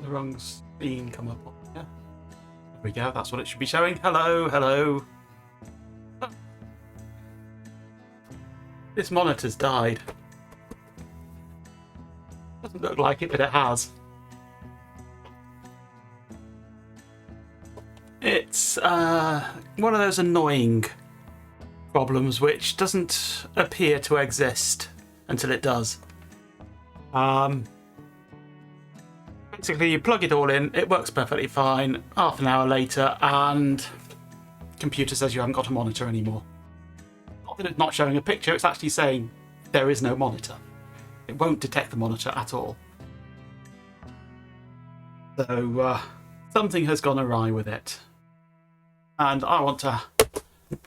the wrong scene come up on here. There we go, that's what it should be showing. Hello, hello. Oh. This monitor's died. Doesn't look like it, but it has. It's one of those annoying problems which doesn't appear to exist until it does. Basically, you plug it all in, it works perfectly fine. Half an hour later, and computer says you haven't got a monitor anymore. Not that it's not showing a picture, it's actually saying there is no monitor. It won't detect the monitor at all. So something has gone awry with it. And I want to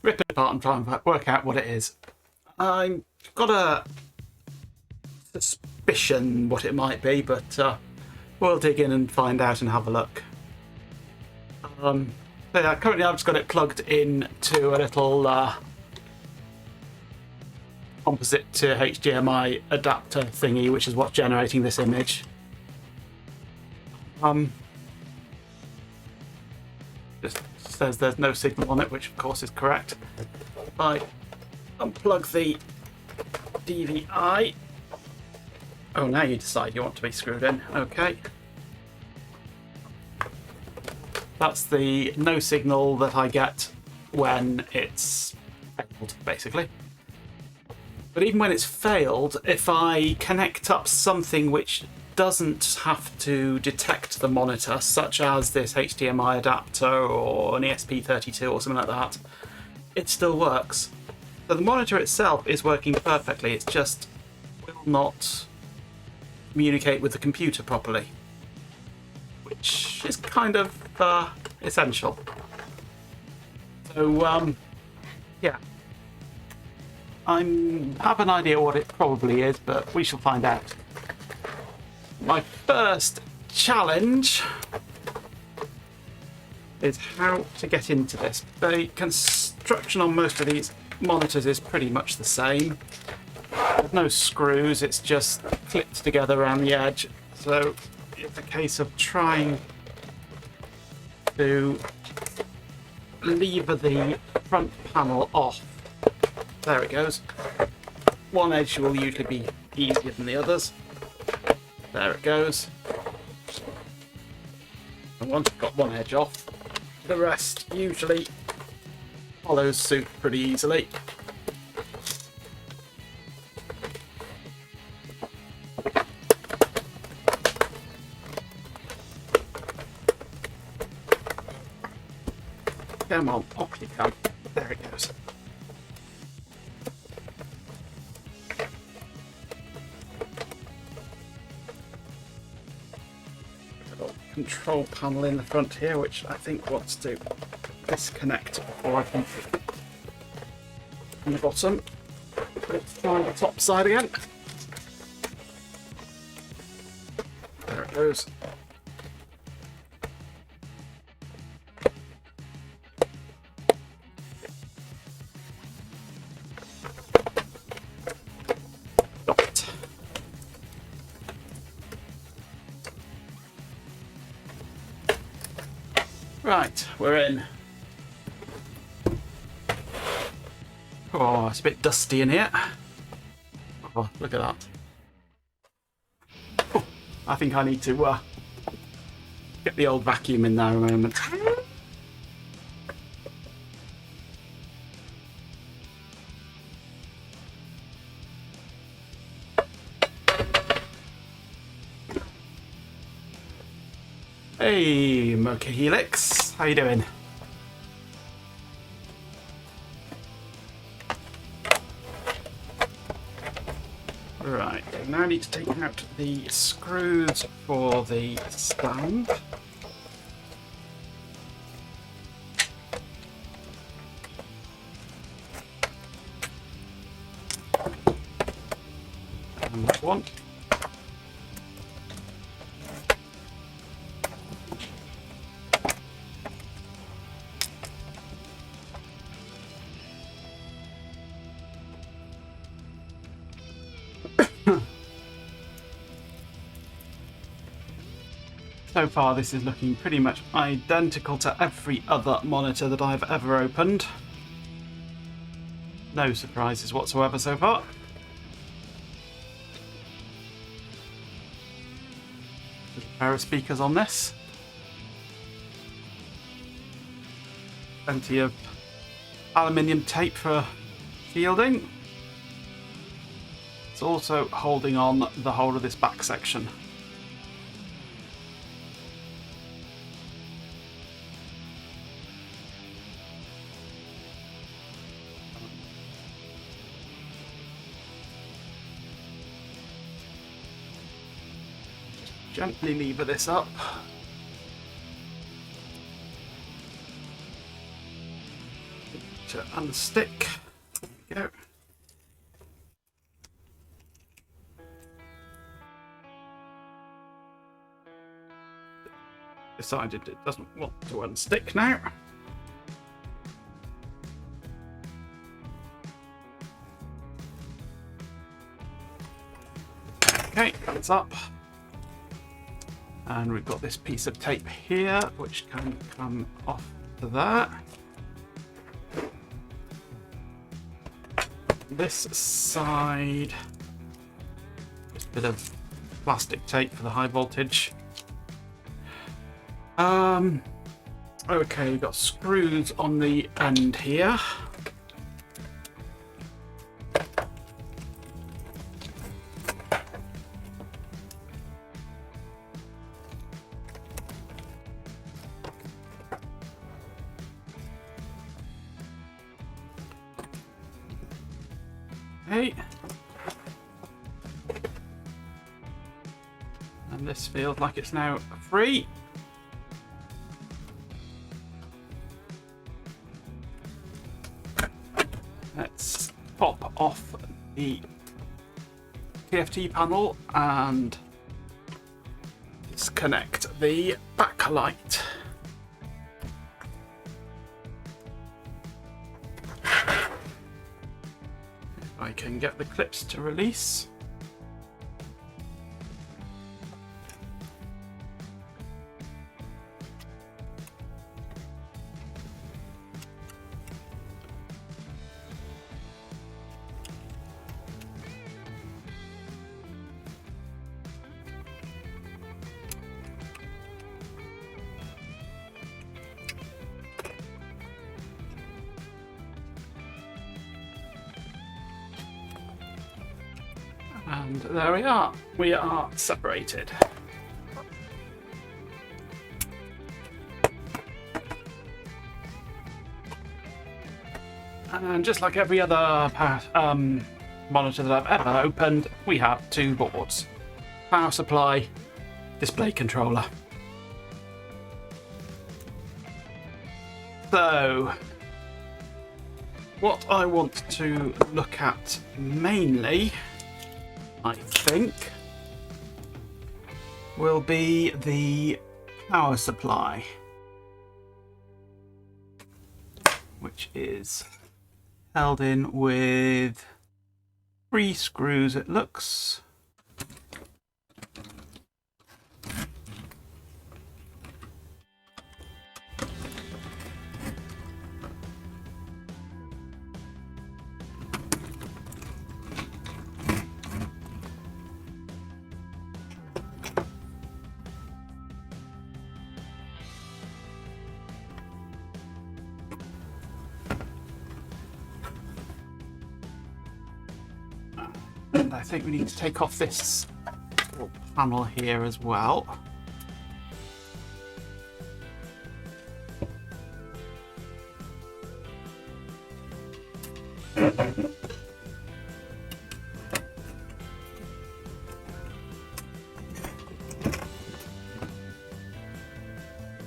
rip it apart and try and work out what it is. I've got a suspicion what it might be, but we'll dig in and find out and have a look. So yeah, currently I've just got it plugged into a little composite to HDMI adapter thingy, which is what's generating this image. Just says there's no signal on it, which of course is correct. If I unplug the DVI. Oh, now you decide you want to be screwed in. Okay. That's the no signal that I get when it's failed, basically. But even when it's failed, if I connect up something which doesn't have to detect the monitor, such as this HDMI adapter or an ESP32 or something like that, it still works. So the monitor itself is working perfectly, it just will not communicate with the computer properly, which is kind of essential. So yeah, I have an idea what it probably is, but we shall find out. My first challenge is how to get into this. The construction on most of these monitors is pretty much the same. There's no screws, it's just clipped together around the edge. So it's a case of trying to lever the front panel off. There it goes. One edge will usually be easier than the others. There it goes. And once I've got one edge off, the rest usually follows suit pretty easily. Come on, off you come. There it goes. Control panel in the front here, which I think wants to disconnect before I can on the bottom. Let's try the top side again. There it goes. Got it. Right, we're in. Oh, it's a bit dusty in here. Oh, look at that. Oh, I think I need to get the old vacuum in there a moment. Hey, Mocha Helix, how you doing? Right, I now need to take out the screws for the stand. And that one. So far this is looking pretty much identical to every other monitor that I've ever opened. No surprises whatsoever so far. There's a pair of speakers on this. Plenty of aluminium tape for shielding. It's also holding on the whole of this back section. Gently lever this up. To unstick. There we go. Decided it doesn't want to unstick now. Okay, that's up. And we've got this piece of tape here, which can come off to that. This side, just a bit of plastic tape for the high voltage. Okay, we've got screws on the end here. Okay. And this feels like it's now free. Let's pop off the TFT panel and disconnect the backlight. I can get the clips to release. And there we are. We are separated. And just like every other monitor that I've ever opened, we have two boards. Power supply, display controller. So, what I want to look at mainly, I think, will be the power supply, which is held in with 3 screws, it looks. And I think we need to take off this little panel here as well.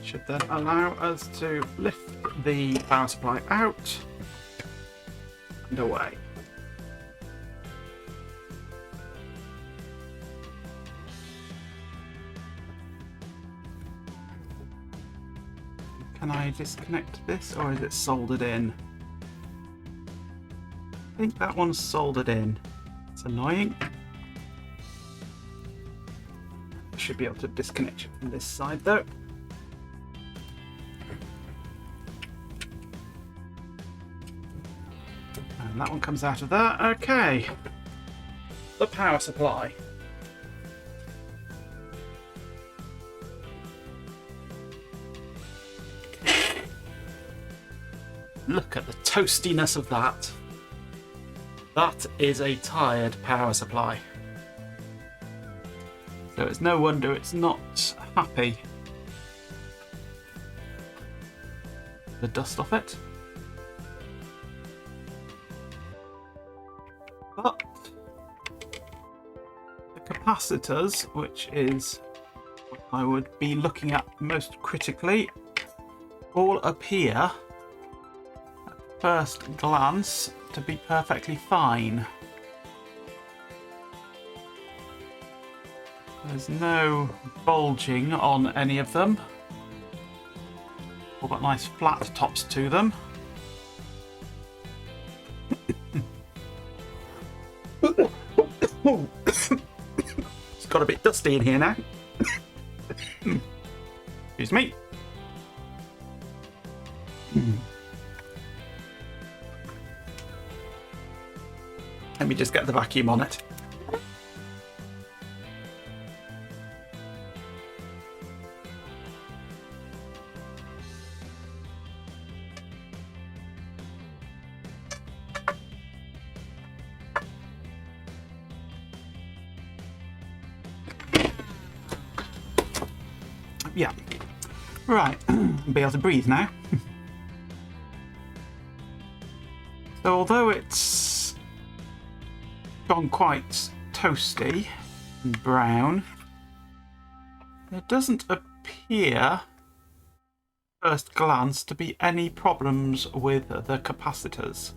Should then allow us to lift the power supply out and away. Can I disconnect this, or is it soldered in? I think that one's soldered in. It's annoying. should be able to disconnect it from this side though. And that one comes out of there. Okay. The power supply. Look at the toastiness of that. That is a tired power supply. So it's no wonder it's not happy. The dust off it. But the capacitors, which is what I would be looking at most critically, all appear at first glance to be perfectly fine. There's no bulging on any of them. All got nice flat tops to them. It's got a bit dusty in here now. Excuse me. Let me just get the vacuum on it. Yeah. Right. Be able to breathe now. So although it's gone quite toasty and brown, there doesn't appear at first glance to be any problems with the capacitors.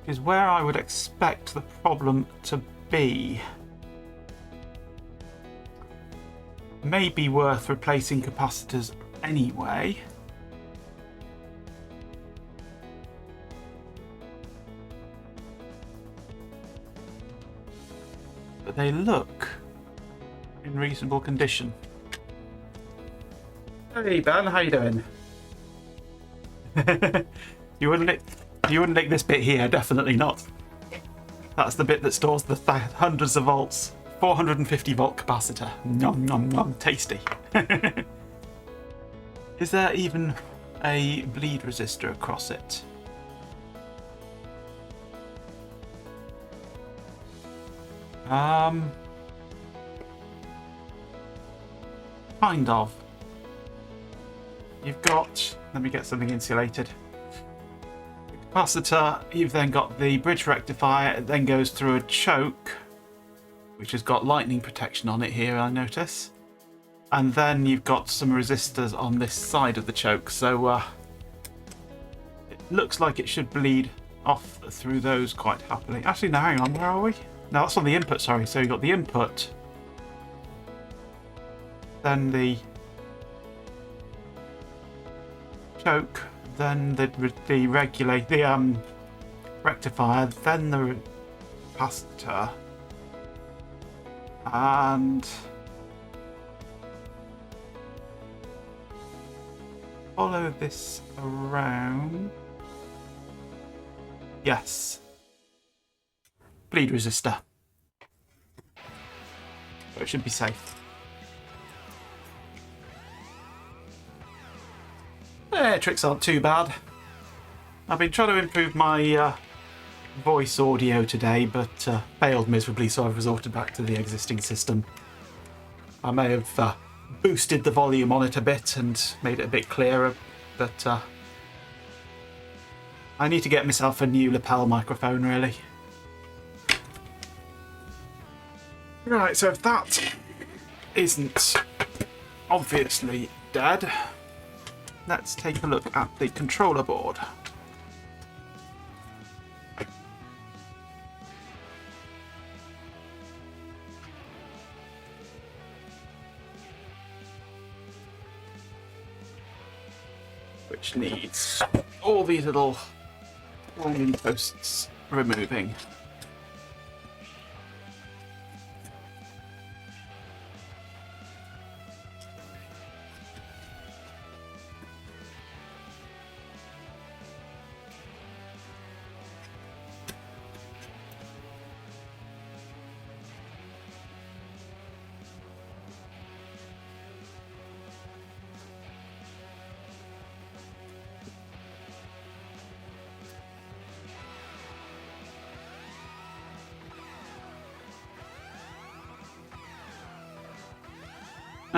Which is where I would expect the problem to be. May be worth replacing capacitors anyway. But they look in reasonable condition. Hey Ben, how you doing? You wouldn't nick this bit here, definitely not. That's the bit that stores the hundreds of volts. 450 volt capacitor. Nom nom nom, tasty. Is there even a bleed resistor across it? Kind of. You've got, let me get something insulated. Capacitor, you've then got the bridge rectifier, it then goes through a choke, which has got lightning protection on it here, I notice. And then you've got some resistors on this side of the choke, so it looks like it should bleed off through those quite happily. Actually, no, hang on, where are we? No, that's on the input, sorry. So you've got the input, then the choke, then the rectifier, then the capacitor. And follow this around. Yes. Bleed resistor. So it should be safe. Tricks aren't too bad. I've been trying to improve my voice audio today, but failed miserably, so I've resorted back to the existing system. I may have boosted the volume on it a bit and made it a bit clearer, but I need to get myself a new lapel microphone, really. Right, so if that isn't obviously dead, let's take a look at the controller board. Which needs all these little winding posts removing.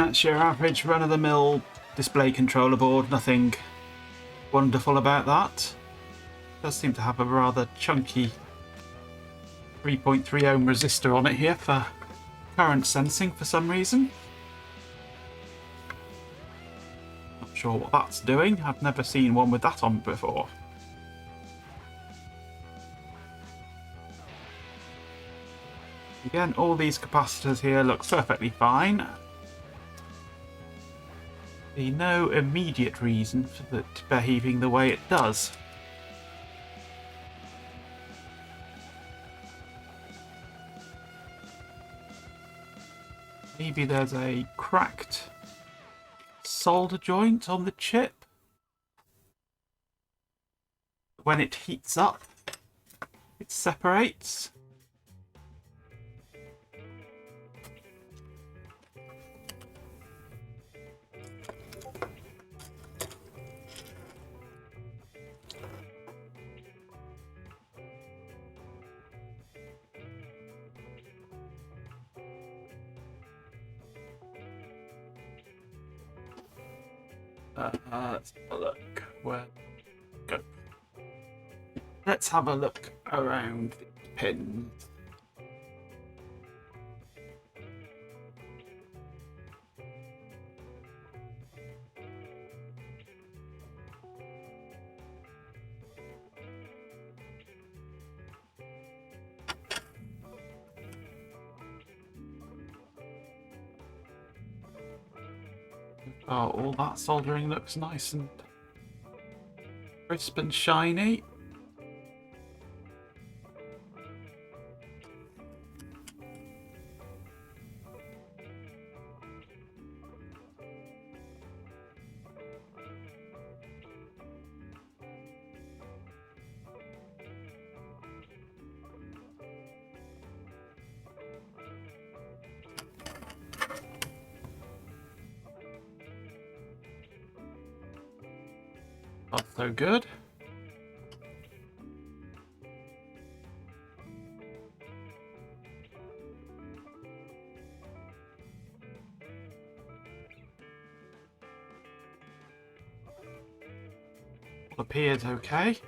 That's your average run-of-the-mill display controller board, nothing wonderful about that. Does seem to have a rather chunky 3.3 ohm resistor on it here for current sensing for some reason. Not sure what that's doing. I've never seen one with that on before. Again, all these capacitors here look perfectly fine. There's no immediate reason for it behaving the way it does. Maybe there's a cracked solder joint on the chip. When it heats up, it separates. Let's have a look. Where go? Let's have a look around the pins. Oh, all that soldering looks nice and crisp and shiny. Not so good. Appears okay.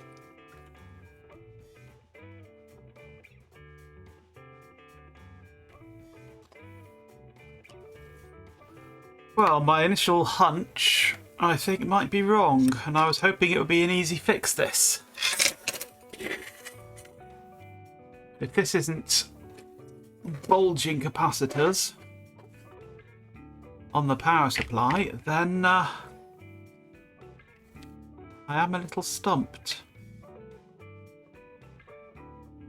Well, my initial hunch, I think, might be wrong, and I was hoping it would be an easy fix, this. If this isn't bulging capacitors on the power supply, then I am a little stumped.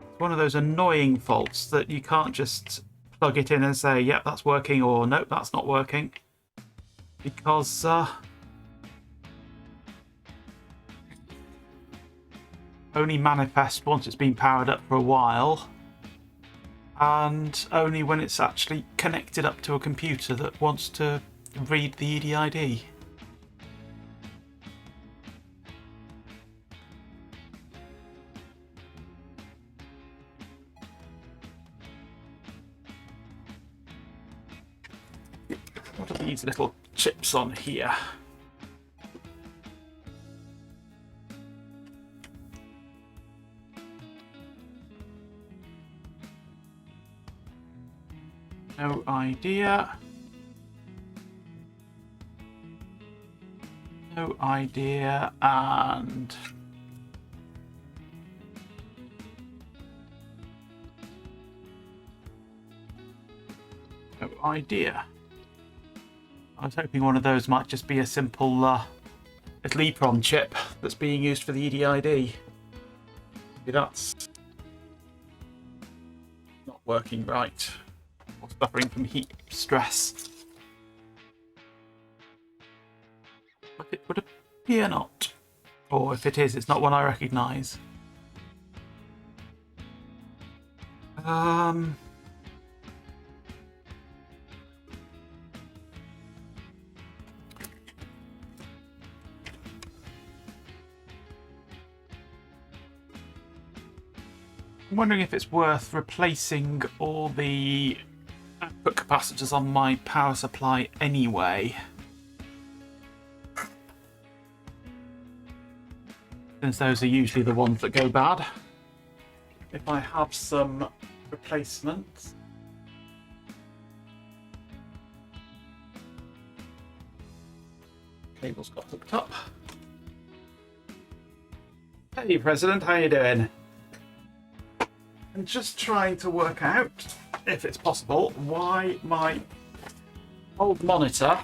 It's one of those annoying faults that you can't just plug it in and say, yep, that's working, or nope, that's not working. Because only manifests once it's been powered up for a while, and only when it's actually connected up to a computer that wants to read the EDID. What are these little chips on here? No idea. No idea, and no idea. I was hoping one of those might just be a simple little EEPROM chip that's being used for the EDID. Maybe that's not working right, or suffering from heat stress. But it would appear not. Or if it is, it's not one I recognise. I'm wondering if it's worth replacing all the output capacitors on my power supply anyway, since those are usually the ones that go bad. If I have some replacements, cable's got hooked up. Hey President, how you doing? I'm just trying to work out, if it's possible, why my old monitor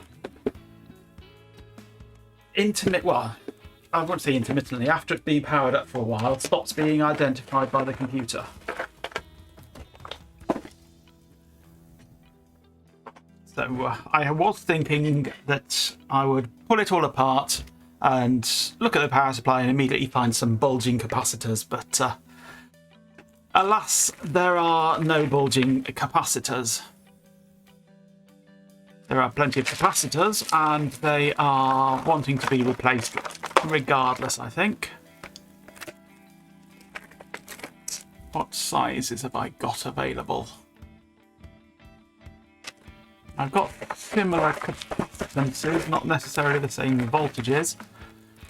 well, I wouldn't say intermittently, after it's been powered up for a while, stops being identified by the computer. So I was thinking that I would pull it all apart and look at the power supply and immediately find some bulging capacitors, but alas, there are no bulging capacitors. There are plenty of capacitors, and they are wanting to be replaced regardless, I think. What sizes have I got available? I've got similar capacitances, not necessarily the same voltages,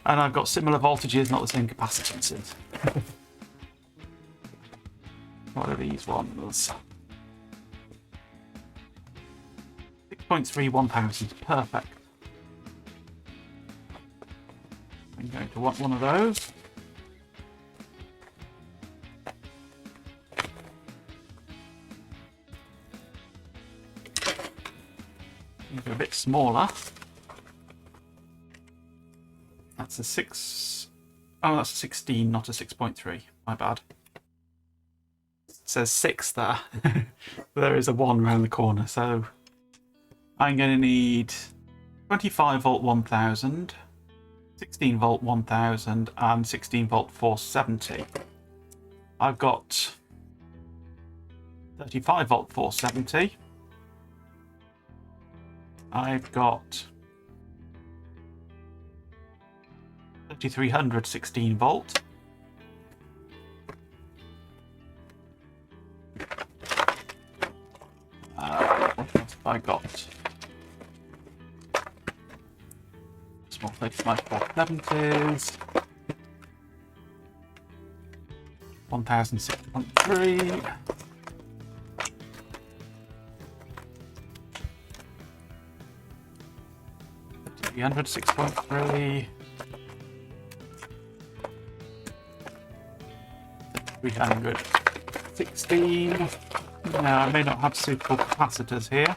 and I've got similar voltages, not the same capacitances. What are these ones? 6.3 1000, perfect. I'm going to want one of those. These are a bit smaller. That's a 6. Oh, that's a 16, not a 6.3. My bad. It says 6 there. There is a 1 around the corner, so I'm going to need 25 volt 1000, 16 volt 1000, and 16 volt 470. I've got 35 volt 470. I've got 3300 16 volt. What else have I got? Small 35 470s. 1006.3. 300 6.3. 316. Now, I may not have suitable capacitors here.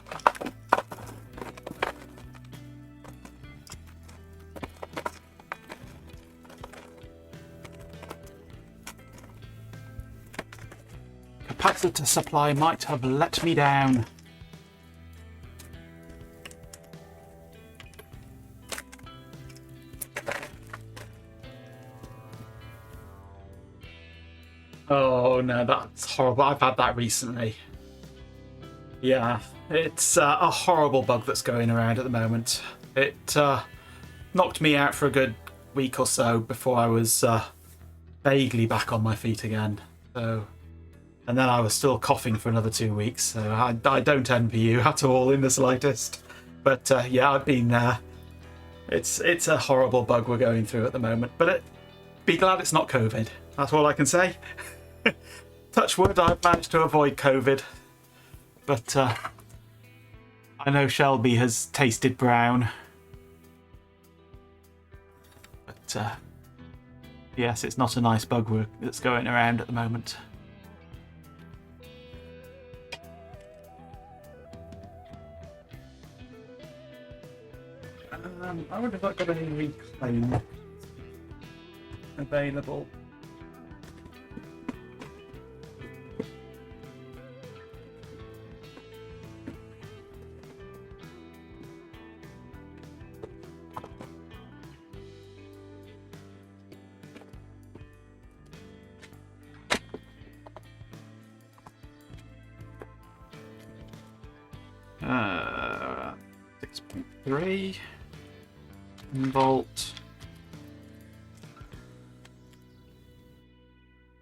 Capacitor supply might have let me down. Oh no, that's horrible. I've had that recently. Yeah, it's a horrible bug that's going around at the moment. It knocked me out for a good week or so before I was vaguely back on my feet again. So, and then I was still coughing for another 2 weeks. So I don't envy you at all in the slightest. But yeah, I've been there. It's a horrible bug we're going through at the moment. But be glad it's not COVID. That's all I can say. Touch wood, I've managed to avoid COVID. But I know Shelby has tasted brown. But yes, it's not a nice bug that's going around at the moment. I wonder if I've got any reclaim available. Uh, 6.3 volt.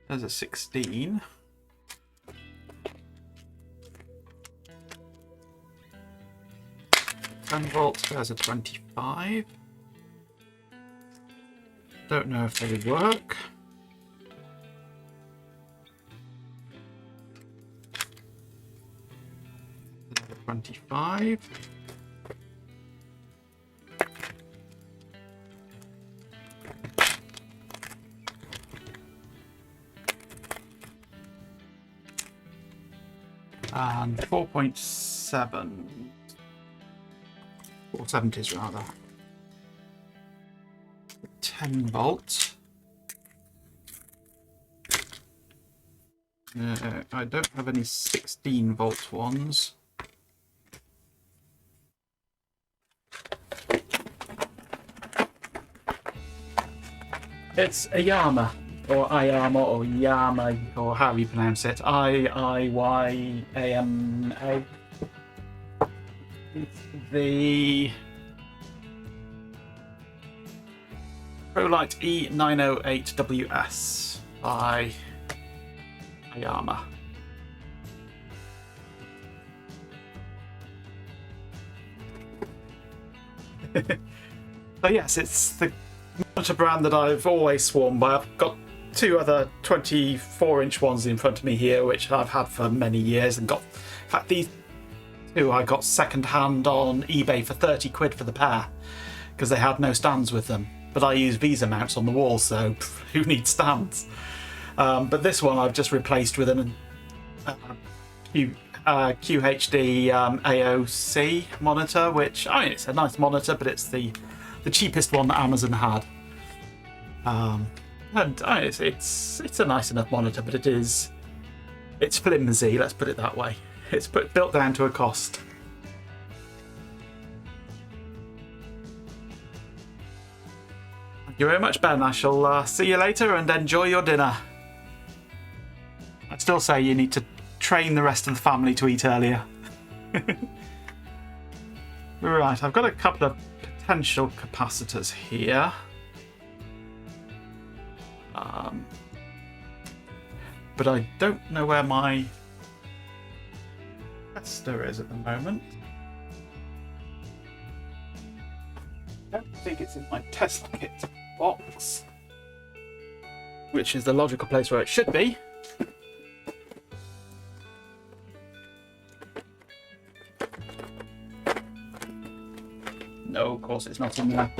There's a 16. 10 volts, there's a 25. Don't know if they would work. Another 25. And 4.7. 470s rather. 10 volts. I don't have any 16 volt ones. It's a Yama, or Ayama, or Yama, or however you pronounce it. I-Y-A-M-A. It's the ProLite E908WS by Ayama. So yes, it's the monitor brand that I've always sworn by. I've got two other 24-inch ones in front of me here, which I've had for many years, and got, in fact, these two I got second hand on eBay for 30 quid for the pair, because they had no stands with them. But I use Visa mounts on the wall, so who needs stands? But this one I've just replaced with an QHD AOC monitor, which, I mean, it's a nice monitor, but it's the cheapest one that Amazon had. And it's a nice enough monitor, but it's flimsy, let's put it that way. It's built down to a cost. Thank you very much, Ben. I shall see you later and enjoy your dinner. I still say you need to train the rest of the family to eat earlier. Right, I've got a couple of potential capacitors here. But I don't know where my tester is at the moment. I don't think it's in my test kit box, which is the logical place where it should be. No, of course it's not in there.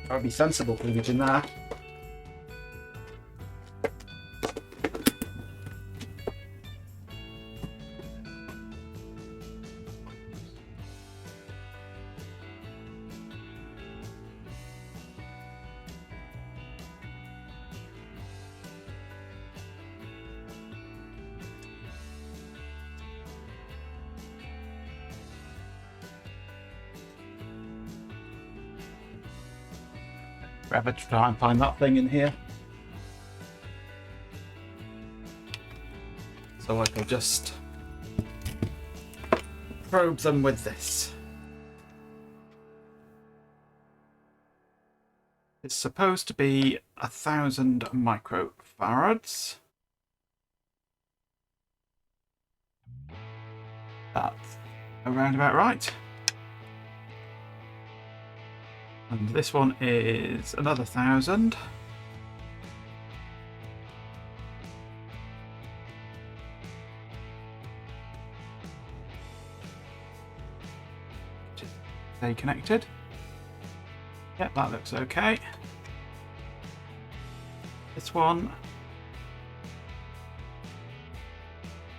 That would be sensible to leave it in there. Forever to try and find that thing in here. So I can just probe them with this. It's supposed to be 1,000 microfarads. That's around about right. And this one is another 1,000. Stay connected. Yep, that looks okay. This one.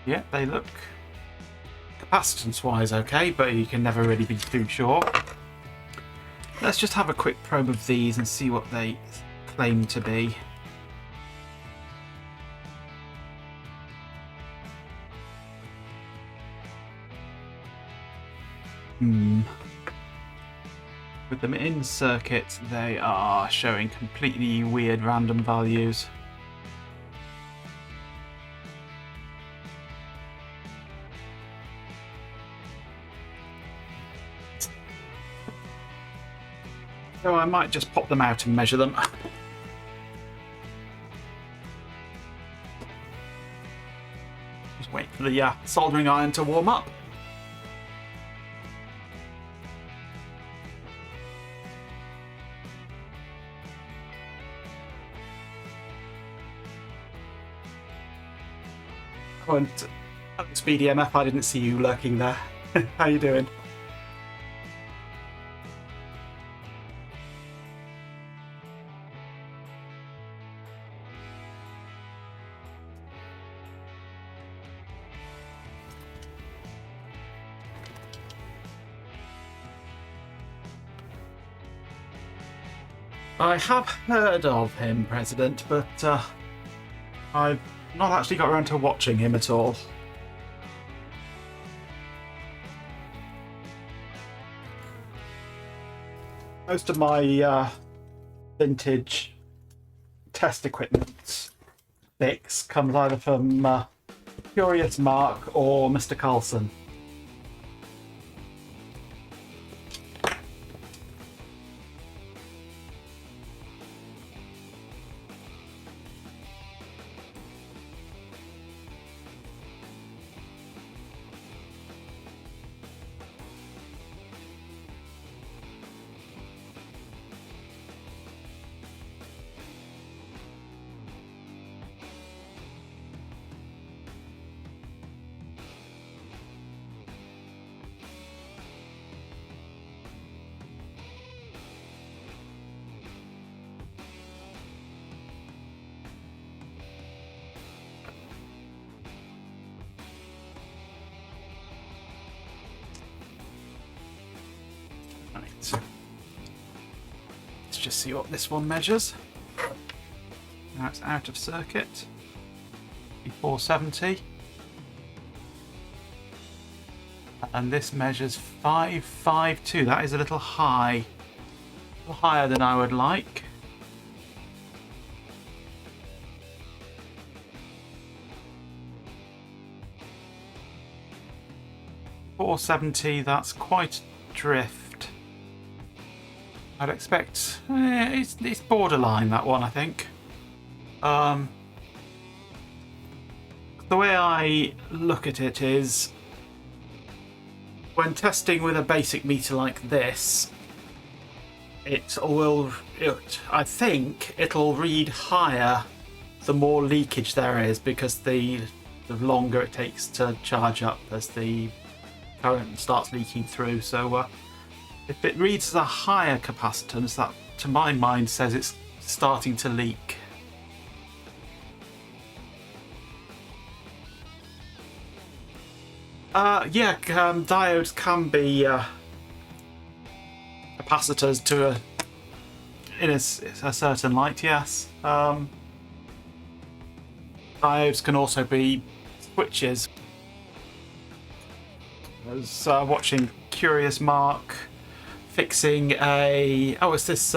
Yeah, they look capacitance-wise okay, but you can never really be too sure. Let's just have a quick probe of these and see what they claim to be. With them in circuit, they are showing completely weird random values. So I might just pop them out and measure them. Just wait for the soldering iron to warm up. Oh, and Speedy MF, I didn't see you lurking there. How you doing? I have heard of him, President, but I've not actually got around to watching him at all. Most of my vintage test equipment fix comes either from Curious Mark or Mr. Carlson. Let's just see what this one measures. Now it's out of circuit. 470. And this measures 552. That is a little high. A little higher than I would like. .470, that's quite drift. I'd expect it's borderline, that one, I think. The way I look at it is, when testing with a basic meter like this, I think it'll read higher the more leakage there is, because the longer it takes to charge up as the current starts leaking through. So if it reads as a higher capacitance, that to my mind says it's starting to leak. Diodes can be capacitors to in a certain light, yes. Diodes can also be switches. I was watching Curious Mark fixing it's this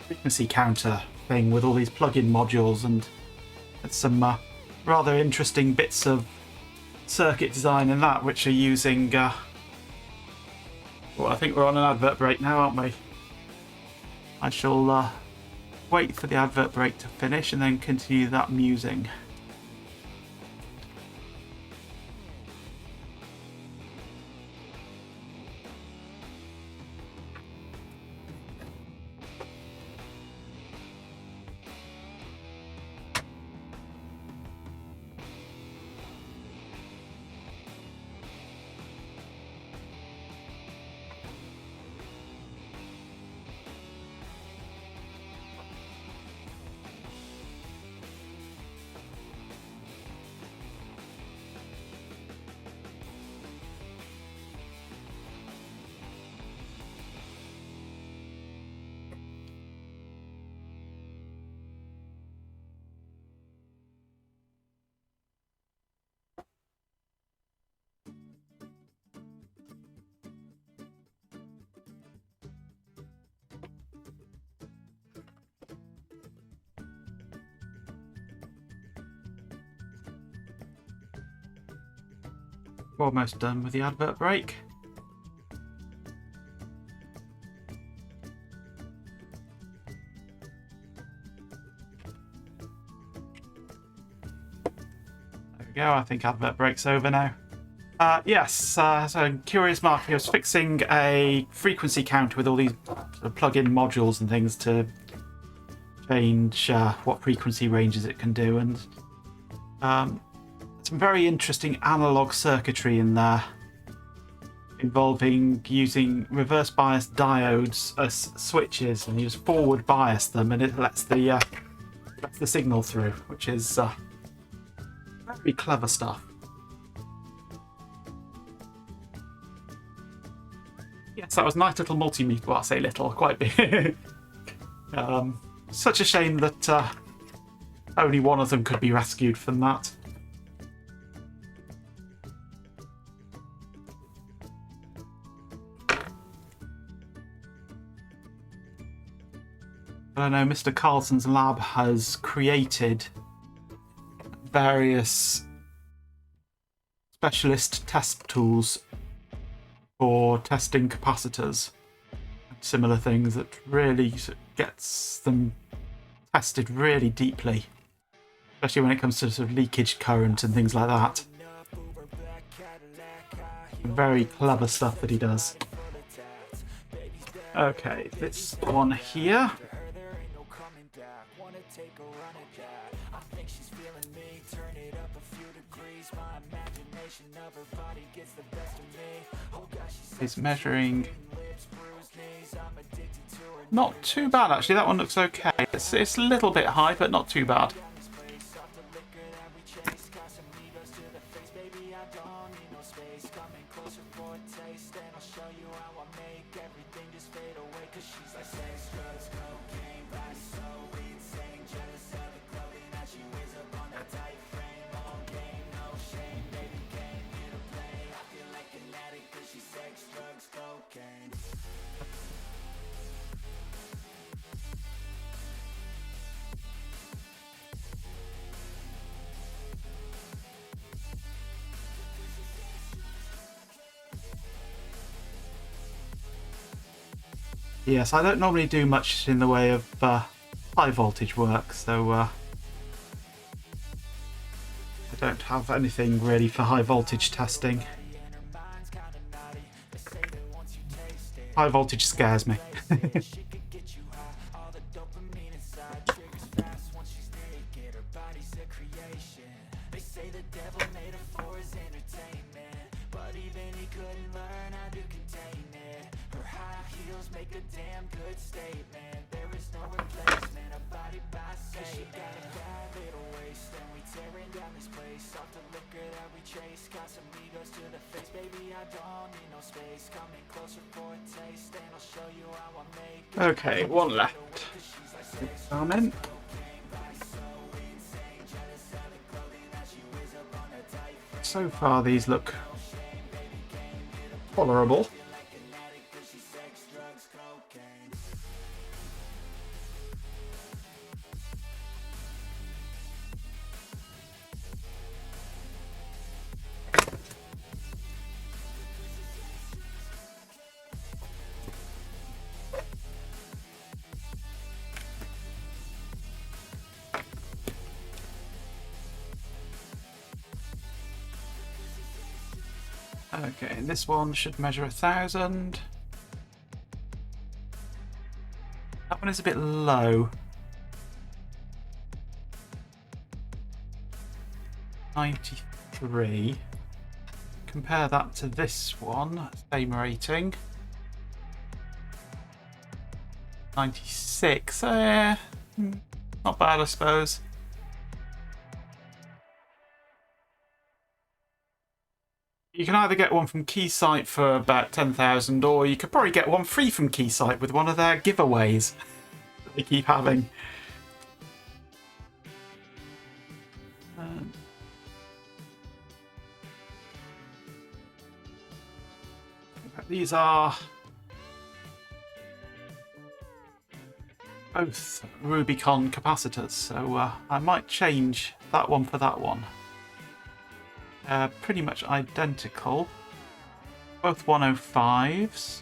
frequency counter thing with all these plug-in modules, and it's some rather interesting bits of circuit design in that, which are using well, I think we're on an advert break now, aren't we? I shall wait for the advert break to finish and then continue that musing. We're almost done with the advert break. There we go, I think advert break's over now. Yes, so Curious Mark, he was fixing a frequency counter with all these sort of plug-in modules and things to change what frequency ranges it can do, and Some very interesting analog circuitry in there, involving using reverse bias diodes as switches, and you just forward bias them, and it lets the signal through, which is very clever stuff. Yes, that was a nice little multimeter. Well, I say little, quite big. Such a shame that only one of them could be rescued from that. I know Mr. Carlson's lab has created various specialist test tools for testing capacitors and similar things that really gets them tested really deeply, especially when it comes to sort of leakage current and things like that. Very clever stuff that he does. Okay, this one here. Is measuring not too bad actually. That one looks okay. It's a little bit high, but not too bad. Yes, I don't normally do much in the way of high voltage work, so I don't have anything really for high voltage testing. High voltage scares me. Okay, one left. Examine. So far, these look tolerable. Okay, and this one should measure 1,000. That one is a bit low. 93. Compare that to this one, same rating. 96. Not bad, I suppose. You can either get one from Keysight for about 10,000, or you could probably get one free from Keysight with one of their giveaways that they keep having. These are both Rubicon capacitors, so I might change that one for that one. Pretty much identical. Both 105s.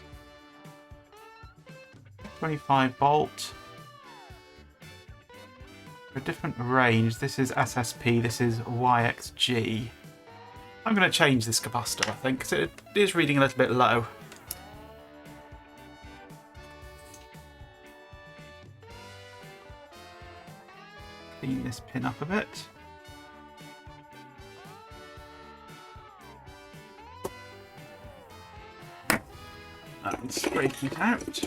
25 volt. For a different range. This is SSP, this is YXG. I'm going to change this capacitor, I think, because it is reading a little bit low. Clean this pin up a bit. straighten it out.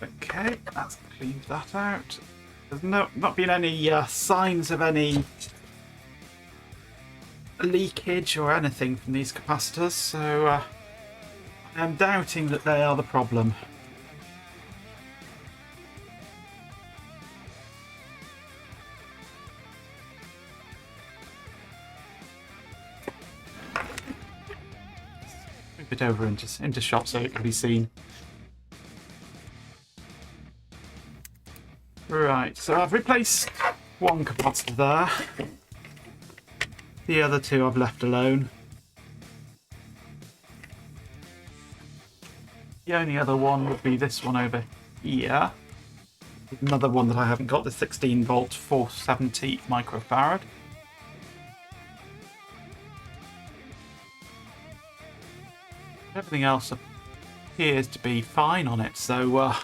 Okay, that's cleaned that out. There's not been any signs of any leakage or anything from these capacitors, so I am doubting that they are the problem. Move it over into shot so it can be seen. Right, so I've replaced one capacitor there. The other two I've left alone. The only other one would be this one over here. Another one that I haven't got, the 16 volt 470 microfarad. Everything else appears to be fine on it, so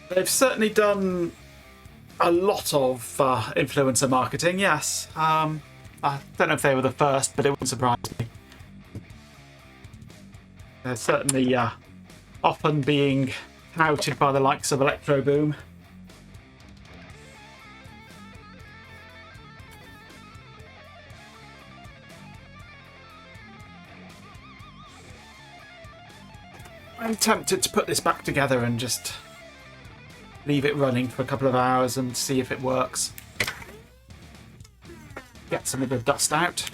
they've certainly done a lot of influencer marketing, yes. I don't know if they were the first, but it wouldn't surprise me. They're certainly often being touted by the likes of Electro Boom. I'm tempted to put this back together and just leave it running for a couple of hours and see if it works. Get some of the dust out.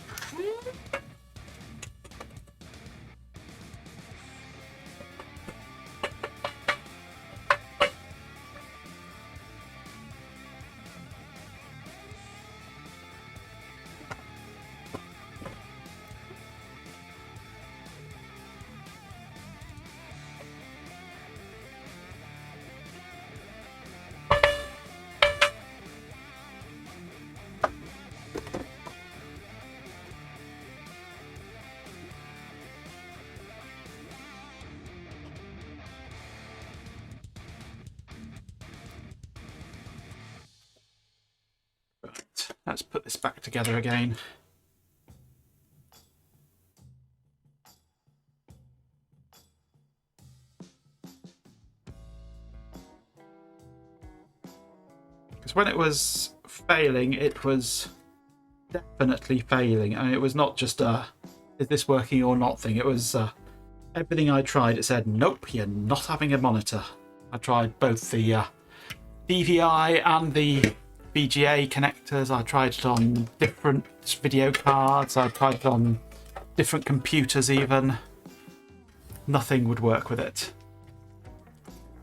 Let's put this back together again. Because when it was failing, it was definitely failing. I mean, it was not just a is this working or not thing. It was everything I tried, it said, nope, you're not having a monitor. I tried both the DVI and the VGA connectors. I tried it on different video cards. I tried it on different computers even. Nothing would work with it.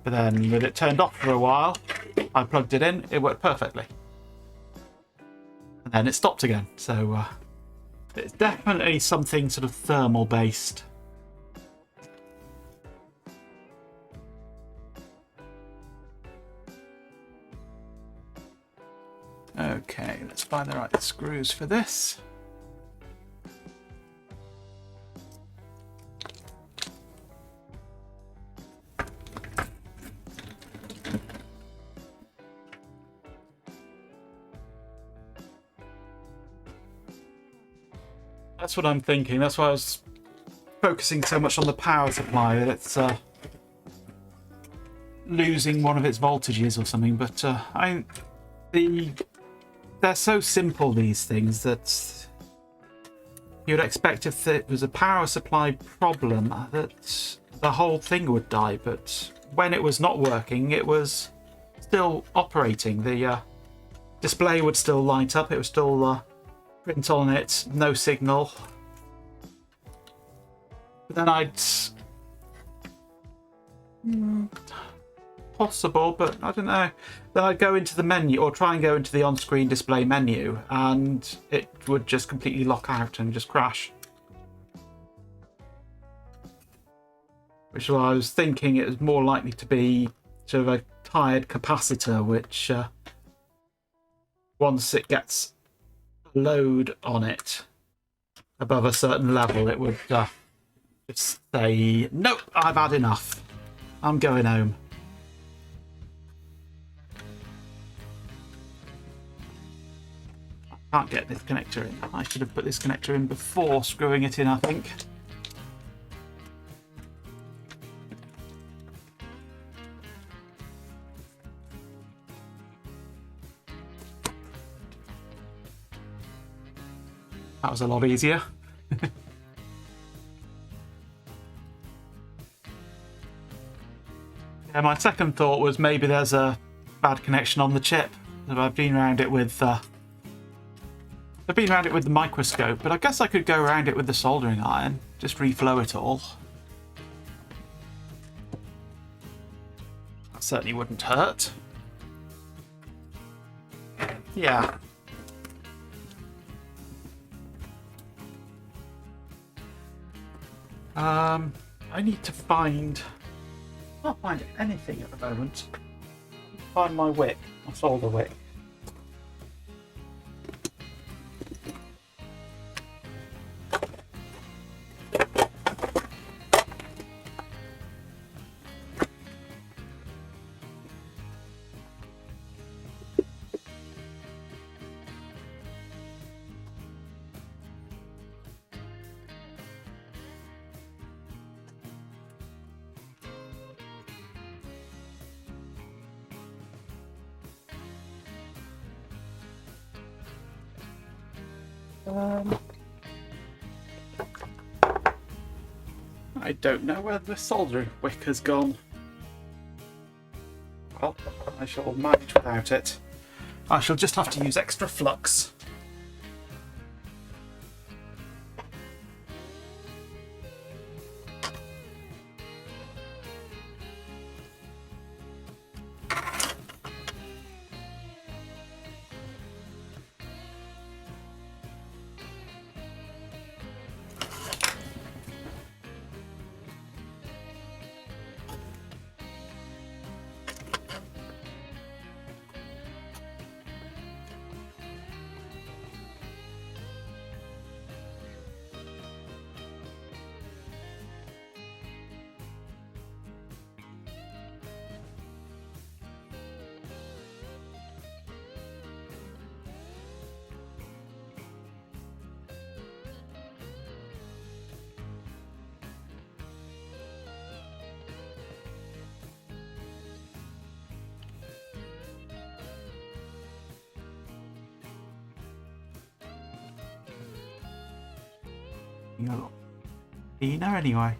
But then with it turned off for a while, I plugged it in, it worked perfectly. And then it stopped again. So it's definitely something sort of thermal based. Okay, let's find the right screws for this. That's what I'm thinking. That's why I was focusing so much on the power supply, that it's losing one of its voltages or something. But they're so simple, these things, that you'd expect if it was a power supply problem that the whole thing would die. But when it was not working, it was still operating. The display would still light up. It would still print on it, no signal. But then I'd... possible, but I don't know. Then I'd go into the menu, or try and go into the on-screen display menu, and it would just completely lock out and just crash. Which I was thinking it was more likely to be sort of a tired capacitor, which once it gets a load on it above a certain level, it would just say, nope, I've had enough. I'm going home. I can't get this connector in. I should have put this connector in before screwing it in, I think. That was a lot easier. Yeah, my second thought was maybe there's a bad connection on the chip. I've been around it with the microscope, but I guess I could go around it with the soldering iron, just reflow it all. That certainly wouldn't hurt. Yeah. I need to find... I can't find anything at the moment. Find my wick, my solder wick. I don't know where the soldering wick has gone. Well, I shall manage without it. I shall just have to use extra flux. A lot cleaner anyway.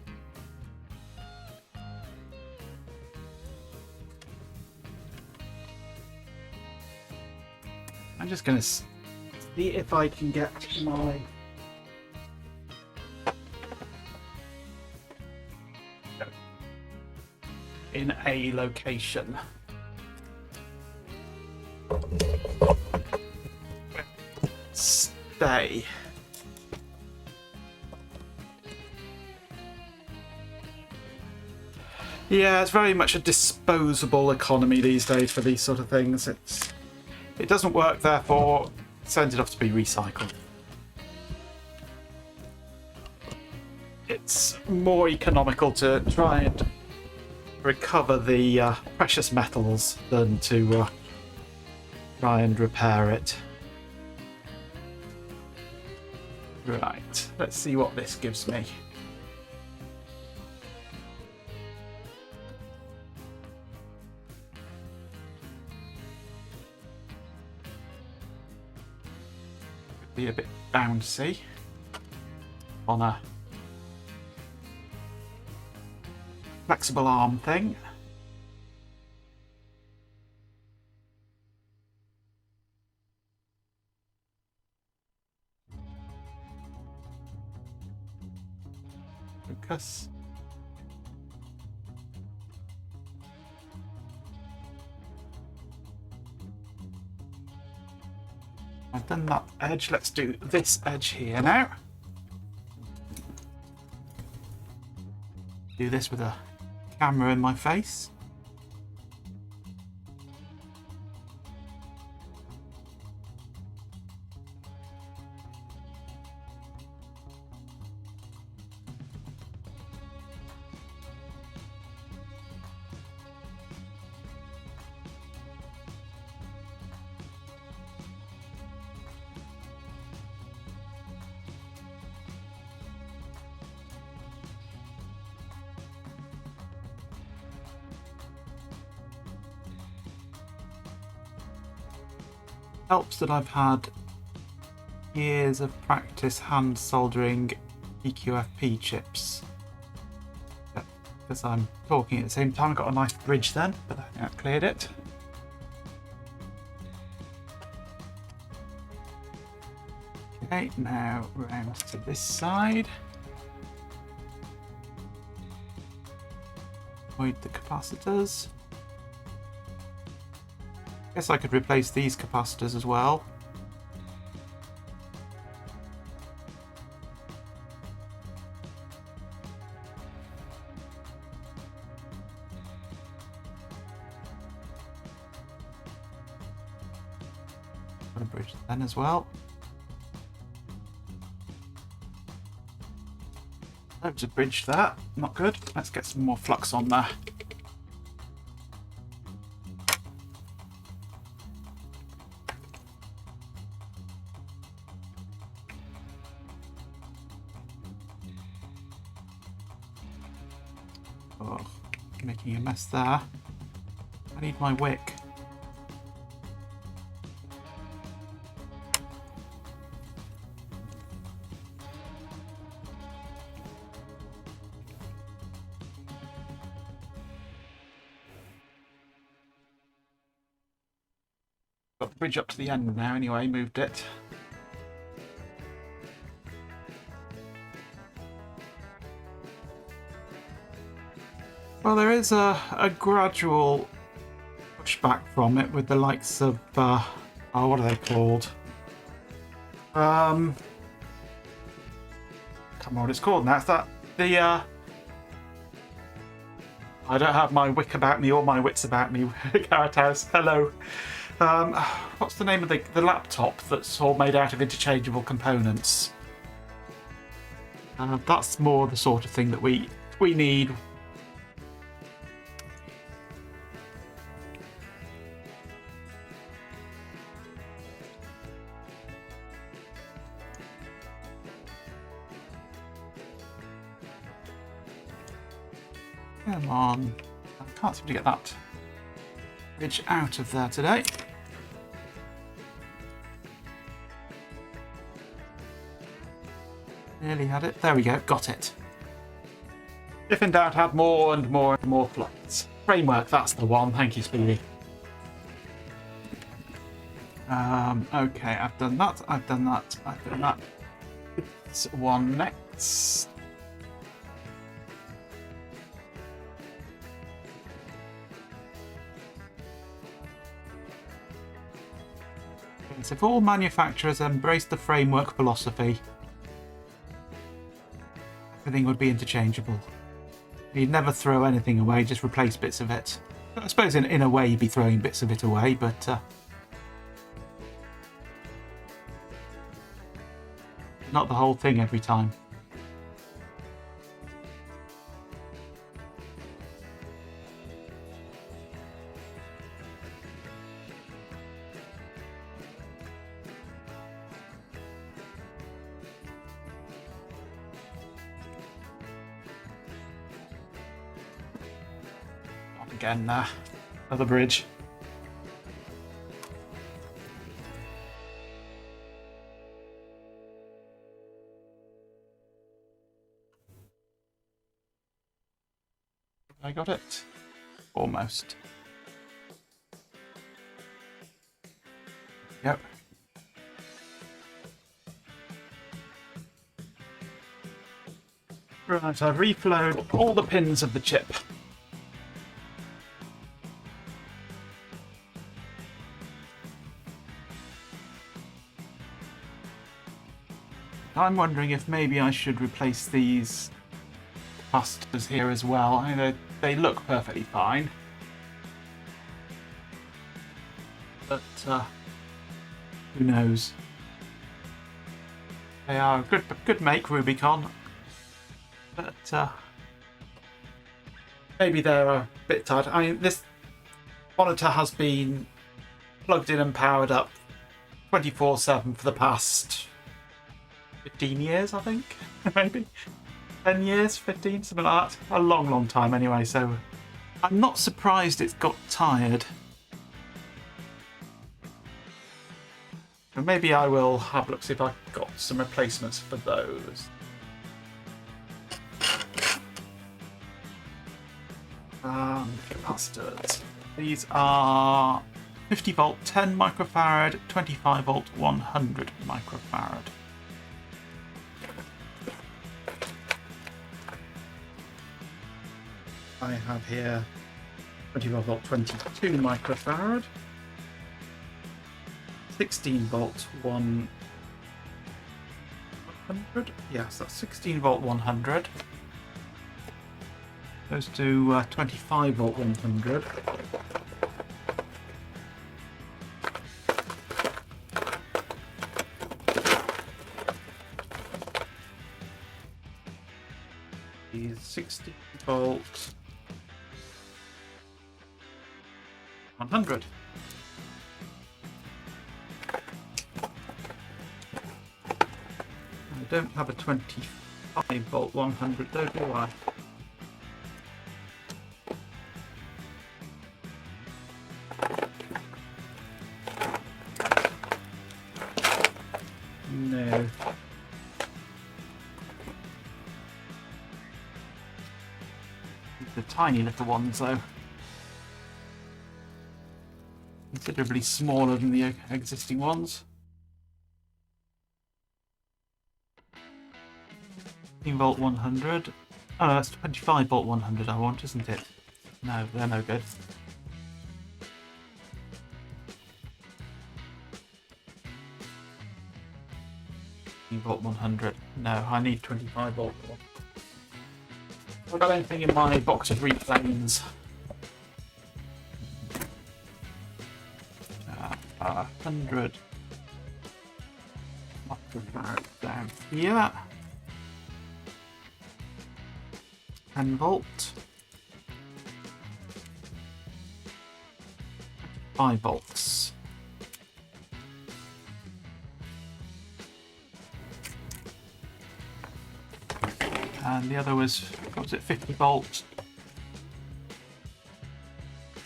I'm just going to see if I can get my in a location. Stay. Yeah, it's very much a disposable economy these days for these sort of things. It doesn't work, therefore send it off to be recycled. It's more economical to try and recover the precious metals than to try and repair it. Right, let's see what this gives me. Be a bit bouncy on a flexible arm thing. Focus. I've done that edge. Let's do this edge here now. Do this with a camera in my face. Helps that I've had years of practice hand soldering EQFP chips. Because I'm talking at the same time, I got a nice bridge then, but I think that cleared it. Okay, now round to this side. Avoid the capacitors. Guess I could replace these capacitors as well. Got a bridge then as well. Loads of bridge there, not good. Let's get some more flux on there. Oh, making a mess there. I need my wick. Got the bridge up to the end now anyway, moved it. Well, there is a gradual pushback from it with the likes of, oh, what are they called? Can't remember what it's called now. It's that, I don't have my wick about me or my wits about me, Carrot House, hello. What's the name of the laptop that's all made out of interchangeable components? That's more the sort of thing that we need. Come on. I can't seem to get that bridge out of there today. Nearly had it. There we go. Got it. If in doubt, add more and more and more flux. Framework, that's the one. Thank you, Speedy. Okay, I've done that. I've done that. I've done that. It's one next. So if all manufacturers embrace the framework philosophy, everything would be interchangeable. You'd never throw anything away, just replace bits of it. I suppose in a way you'd be throwing bits of it away, but not the whole thing every time. Again, another bridge. I got it. Almost. Yep. Right, I've reflowed all the pins of the chip. I'm wondering if maybe I should replace these capacitors here as well. I mean, they look perfectly fine. But who knows? They are a good make, Rubicon. But maybe they're a bit tired. I mean, this monitor has been plugged in and powered up 24/7 for the past 15 years, I think. Maybe 10 years, 15, something like that. A long time anyway, so I'm not surprised it's got tired. But maybe I will have a look, see if I've got some replacements for those. Capacitors. These are 50 volt 10 microfarad, 25 volt 100 microfarad. I have here 25 volt 22 microfarad, 16 volt 100. Yes, that's 16 volt 100. Goes to 25 volt 100. Is 16 volt 100. I don't have a 25 volt 100 though, do I? No. The tiny little ones though. Considerably smaller than the existing ones. 15 volt 100. Oh no, that's 25 volt 100 I want, isn't it? No, they're no good. Volt 100. No, I need 25 volt. Have I got anything in my box of replanes? 100 microfarad down here. 10 volt. 5 volts. And the other was, what was it, 50 volt?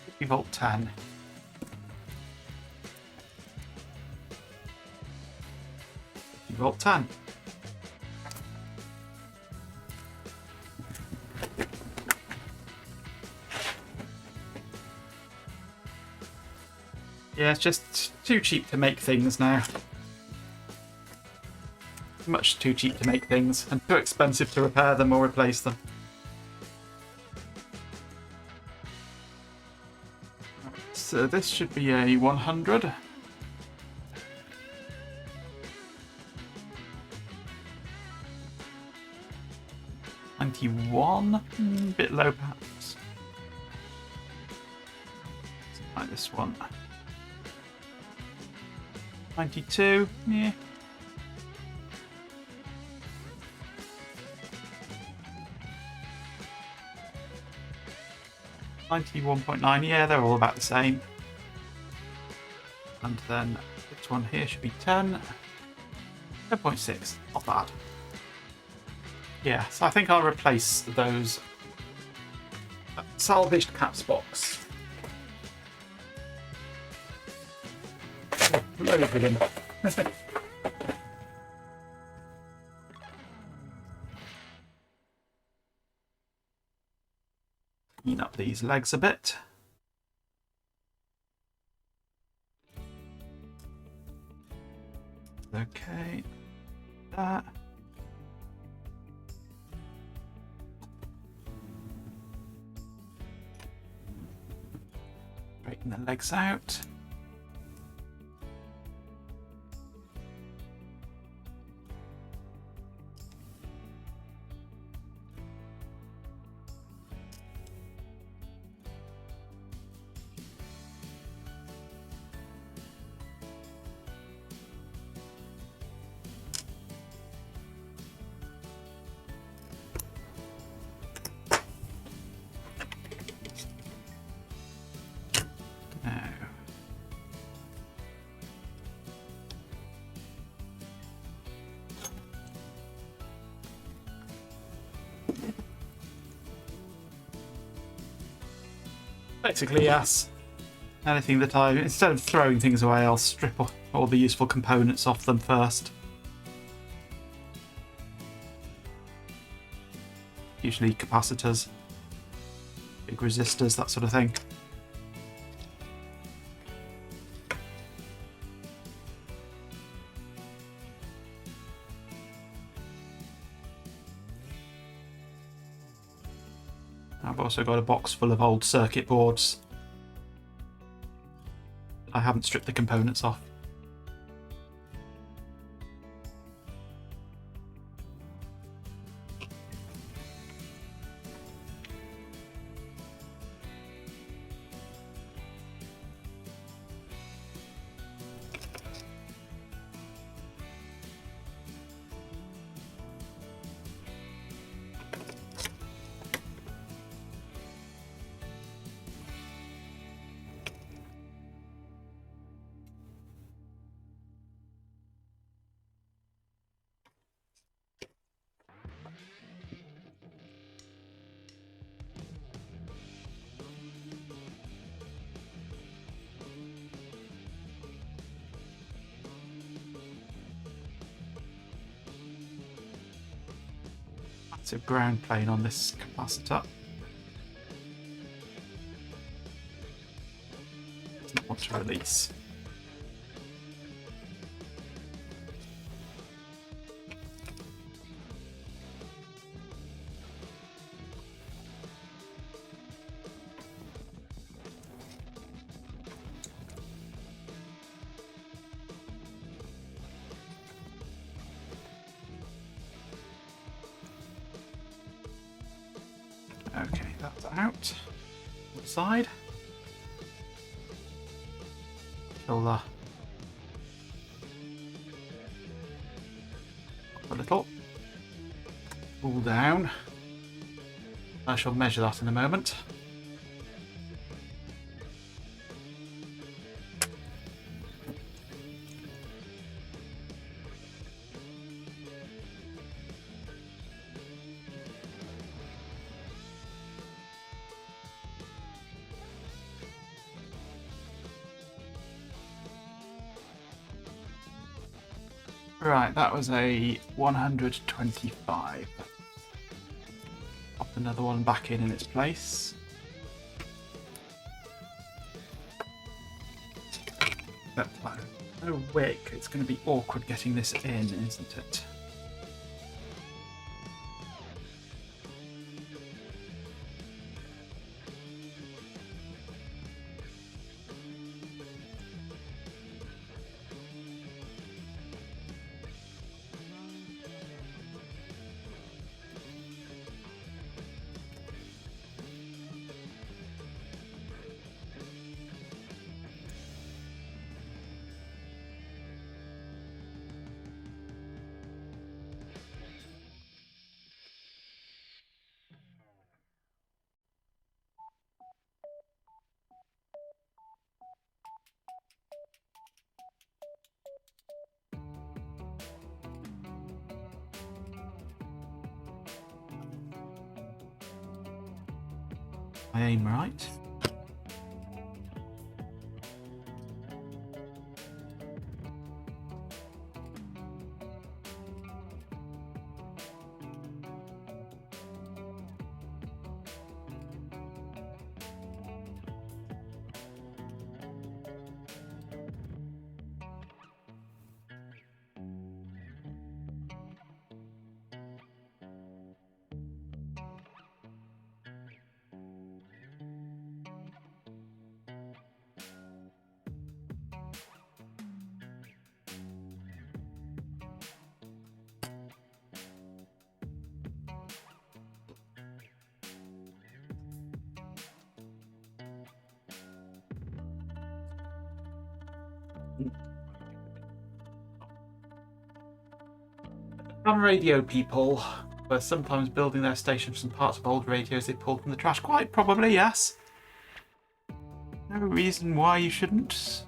50 volt 10. 50 volt 10. Yeah, it's just too cheap to make things now. Much too cheap to make things, and too expensive to repair them or replace them. So this should be a 100. $91, a bit low perhaps. Something like this one. 92, yeah. 91.9, yeah, they're all about the same. And then this one here should be 10. 10.6, not bad. Yeah, so I think I'll replace those salvaged caps box. Loaded with them. Clean up these legs a bit. Okay, that. Straighten the legs out. Basically, yes. Anything that instead of throwing things away, I'll strip all the useful components off them first. Usually capacitors, big resistors, that sort of thing. I've also got a box full of old circuit boards. I haven't stripped the components off. Massive ground plane on this capacitor. Doesn't want to release. Okay, that's out. One side. Fill a little. Pull down. I shall measure that in a moment. Right, that was a 125. Pop another one back in its place. No wick, it's going to be awkward getting this in, isn't it? I aim right. Ham radio people were sometimes building their stations from parts of old radios they pulled from the trash. Quite probably, yes. No reason why you shouldn't.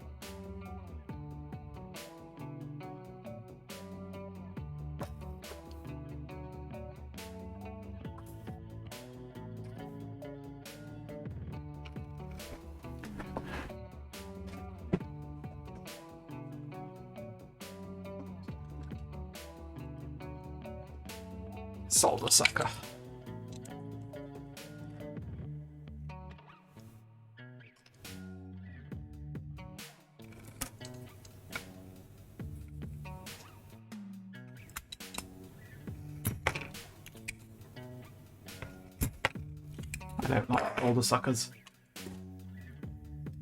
Solder sucker. I don't like solder suckers.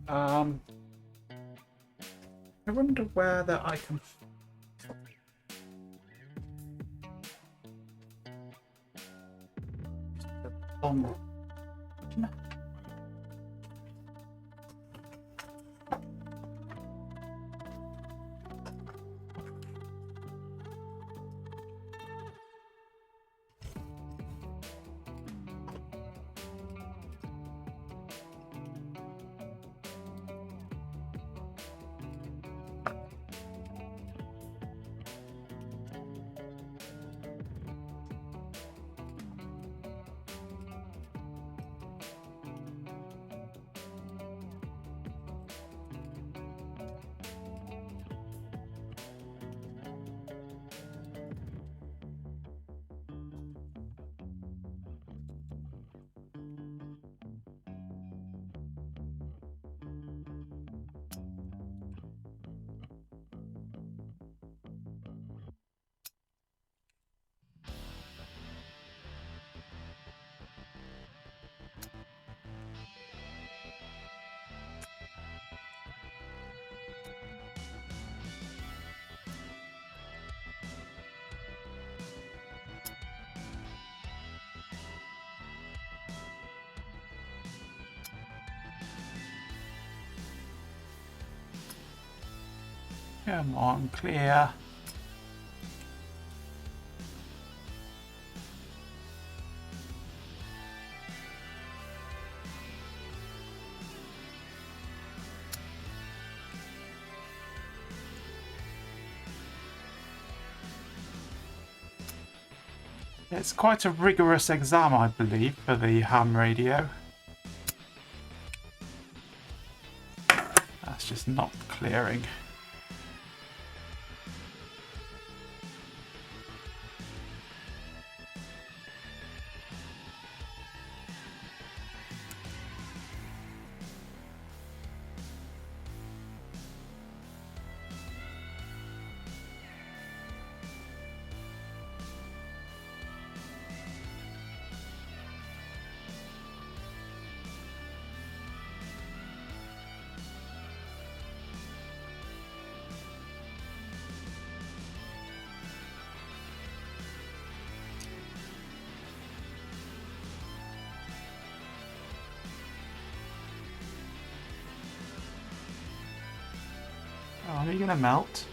I wonder where that I can. Come on, clear. It's quite a rigorous exam, I believe, for the ham radio. That's just not clearing. Oh, are you gonna melt?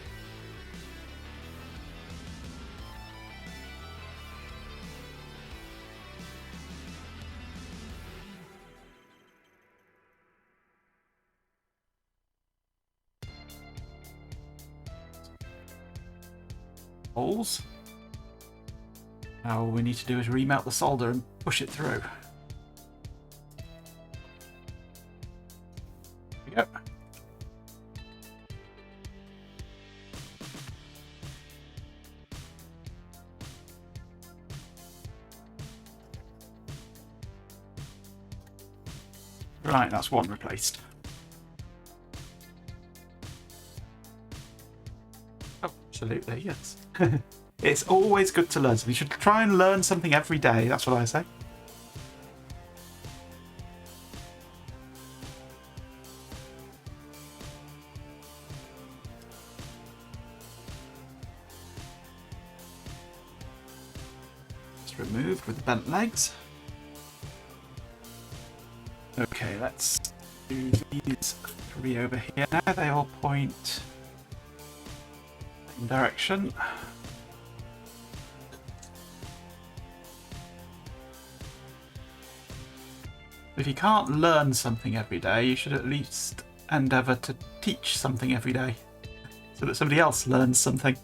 Holes. Now all we need to do is remelt the solder and push it through. There we go. Right, that's one replaced. Oh, absolutely, yes. It's always good to learn something. You should try and learn something every day, that's what I say. It's removed with the bent legs. Okay, let's do these three over here now. They all point direction. If you can't learn something every day, you should at least endeavour to teach something every day so that somebody else learns something.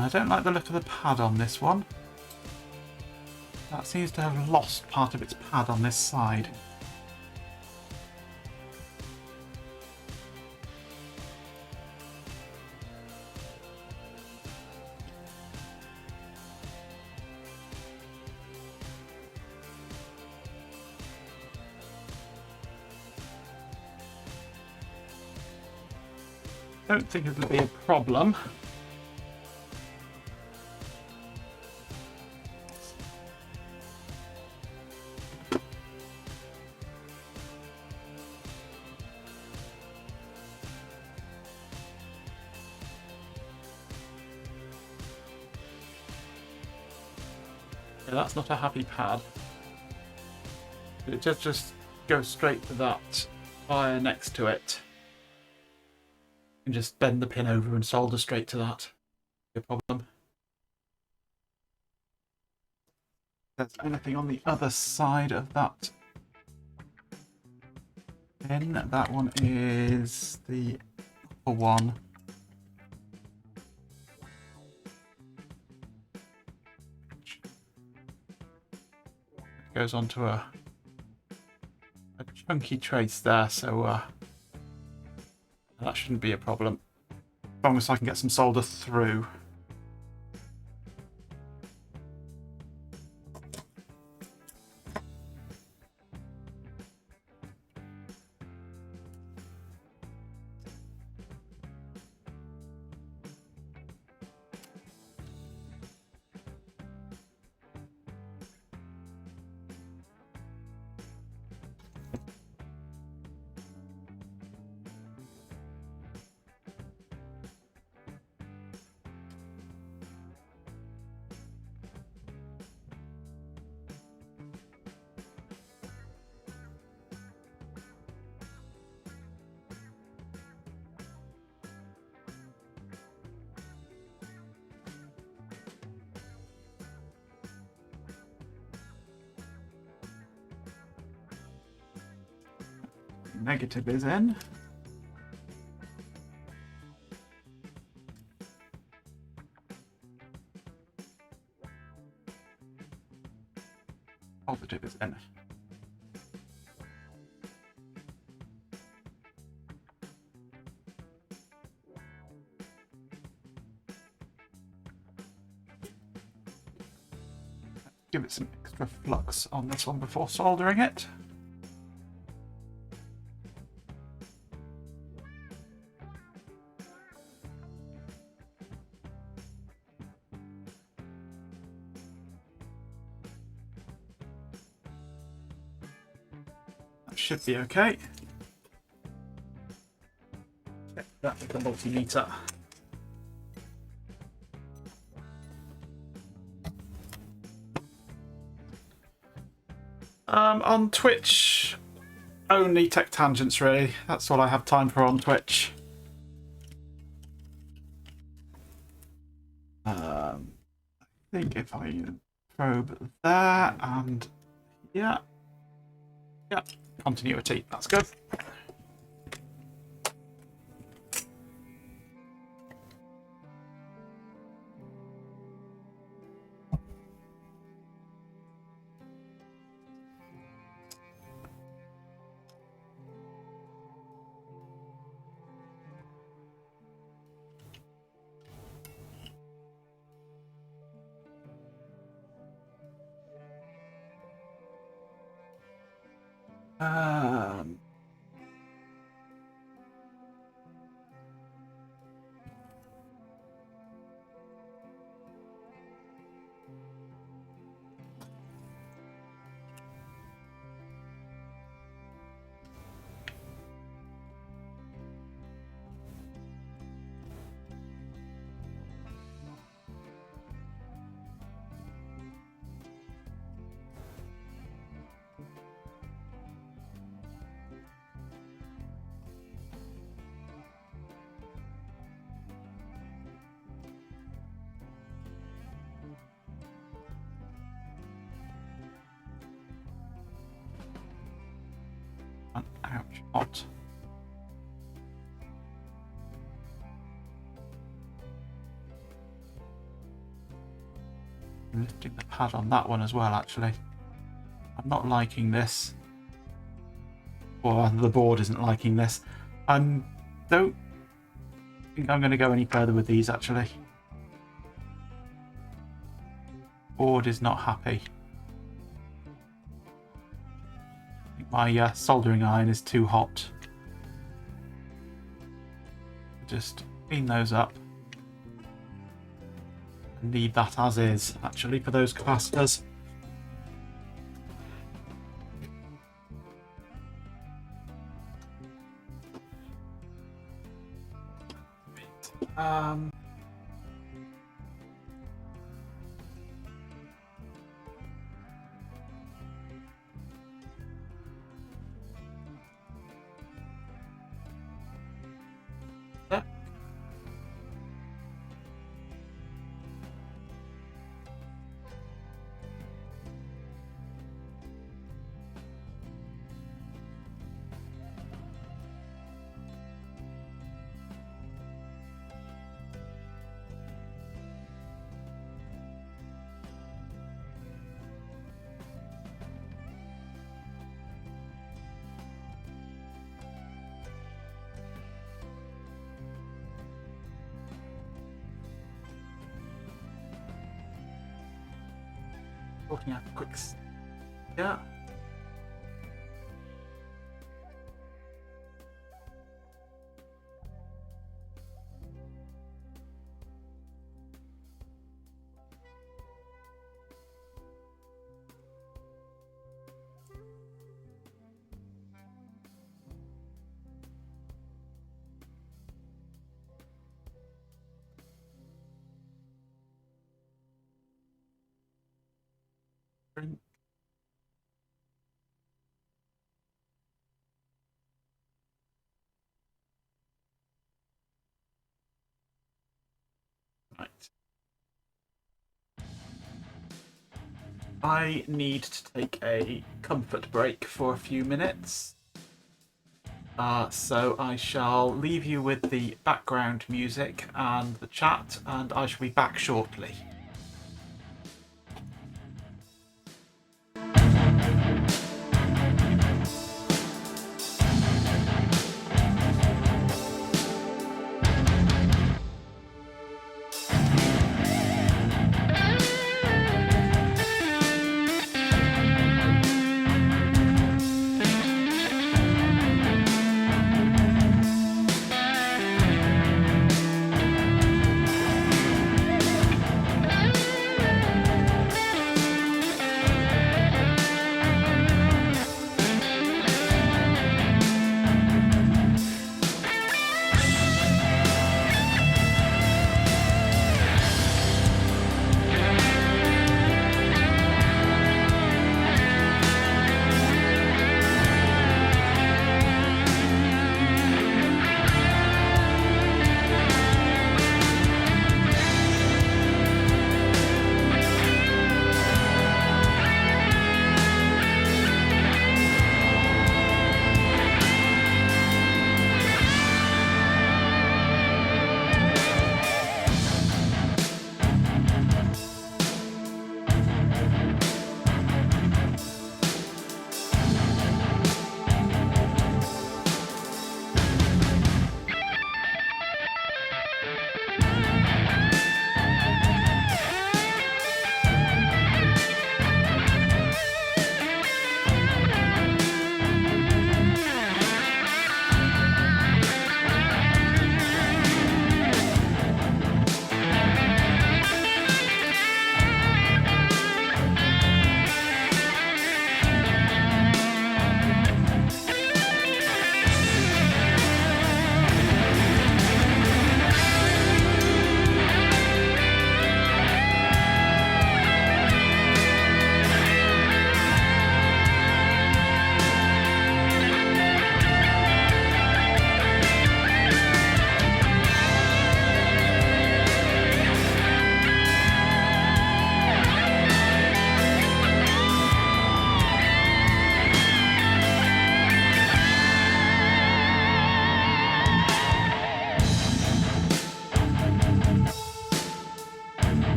I don't like the look of the pad on this one. That seems to have lost part of its pad on this side. Don't think it'll be a problem. Yeah, that's not a happy pad. It just goes straight to that wire next to it. And just bend the pin over and solder straight to that. No problem. If there's anything on the other side of that pin, that one is the upper one. Goes onto a chunky trace there, so that shouldn't be a problem. As long as I can get some solder through. Negative is in. Positive is in. Give it some extra flux on this one before soldering it. Should be okay. Check that with the multimeter. On Twitch, only Tech Tangents really. That's all I have time for on Twitch. I think if I probe there and yeah. Continuity, that's good. Um, ouch, hot. I'm lifting the pad on that one as well, actually. I'm not liking this. Or the board isn't liking this. I don't think I'm going to go any further with these, actually. Board is not happy. I think my soldering iron is too hot. Just clean those up. Leave that as is, actually, for those capacitors. Yeah. Sorting out a quick. Yeah. Right. I need to take a comfort break for a few minutes. So I shall leave you with the background music and the chat, and I shall be back shortly.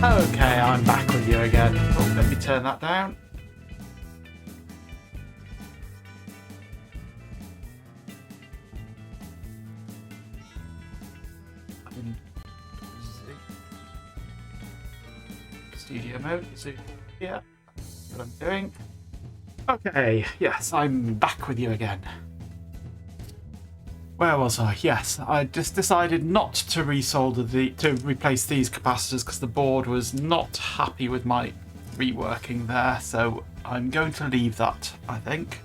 Okay, I'm back with you again. Oh, let me turn that down. Studio mode, so yeah, what I'm doing. Okay, yes, I'm back with you again. Where was I? Yes, I just decided not to replace these capacitors because the board was not happy with my reworking there, so I'm going to leave that, I think.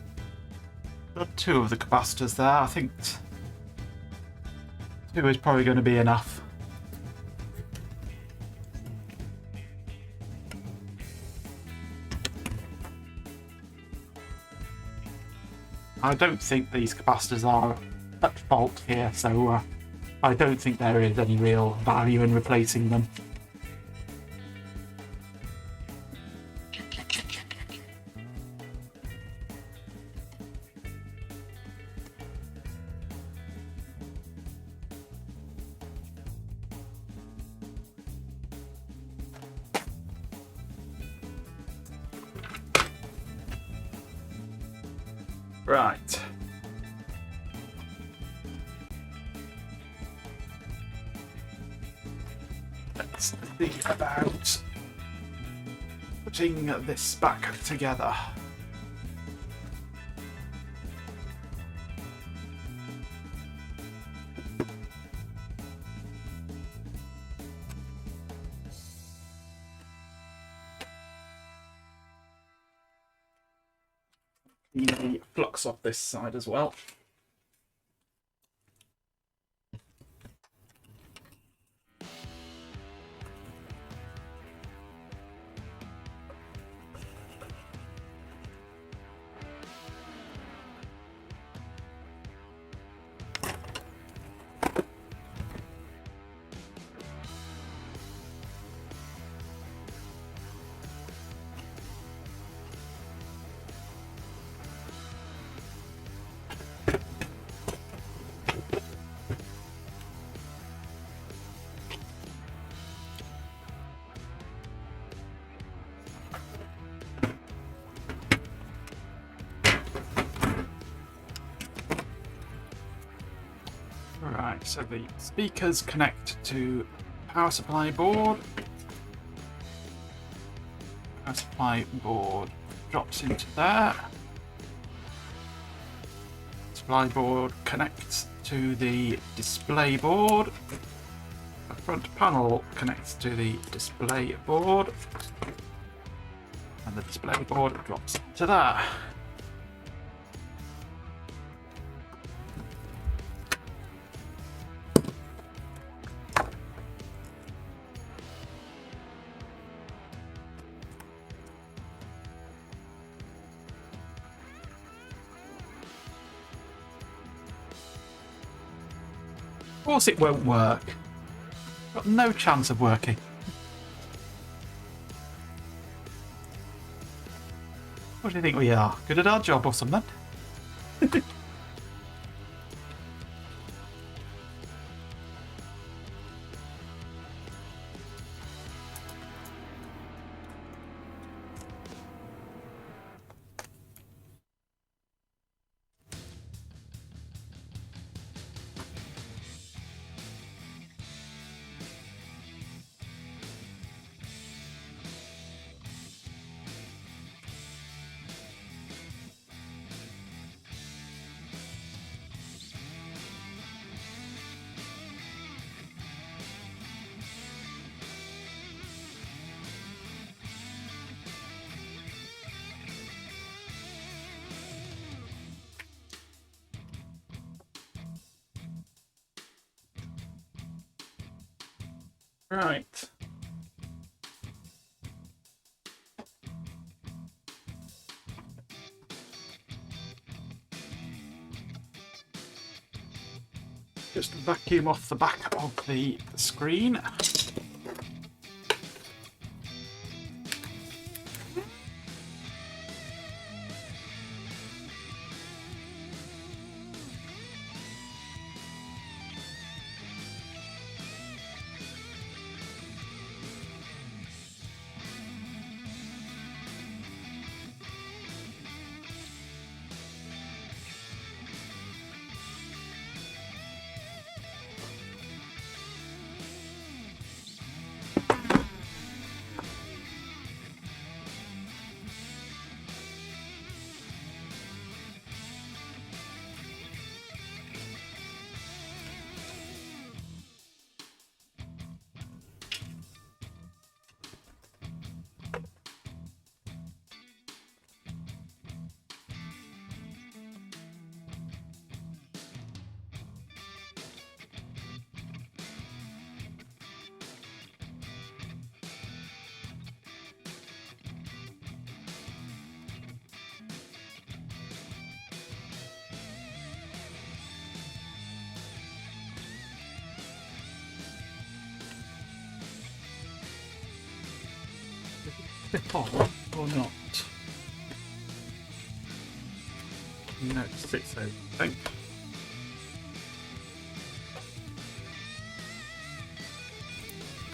Got two of the capacitors there, I think two is probably going to be enough. I don't think these capacitors are at fault here, so I don't think there is any real value in replacing them. Right. Let's think about putting this back together. Clean the flux off this side as well. Right, so the speakers connect to power supply board. Power supply board drops into there. Supply board connects to the display board. The front panel connects to the display board. And the display board drops into there. Of course it won't work. Got no chance of working. What do you think we are? Good at our job or something? Right. Just vacuum off the back of the screen. clip on or not? No, it sits over, I think.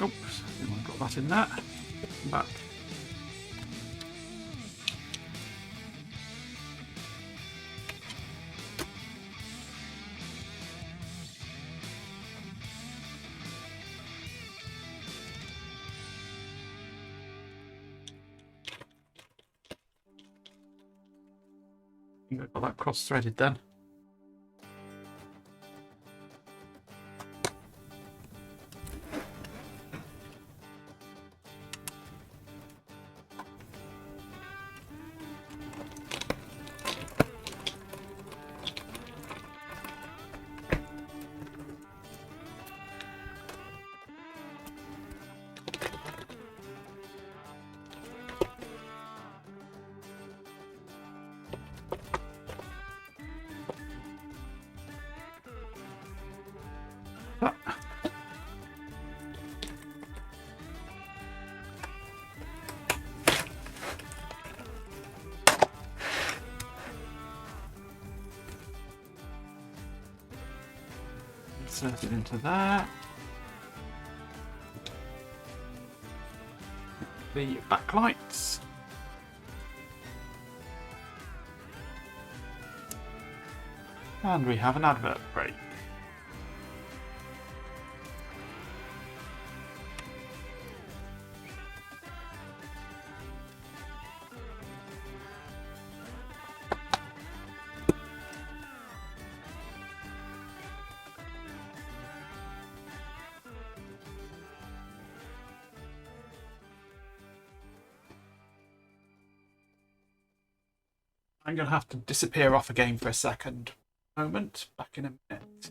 Oops, I got that in there. Come back. I think I've got that cross-threaded then. Insert it into there. The backlights. And we have an advert break. I'm going to have to disappear off again for a second. Moment, back in a minute.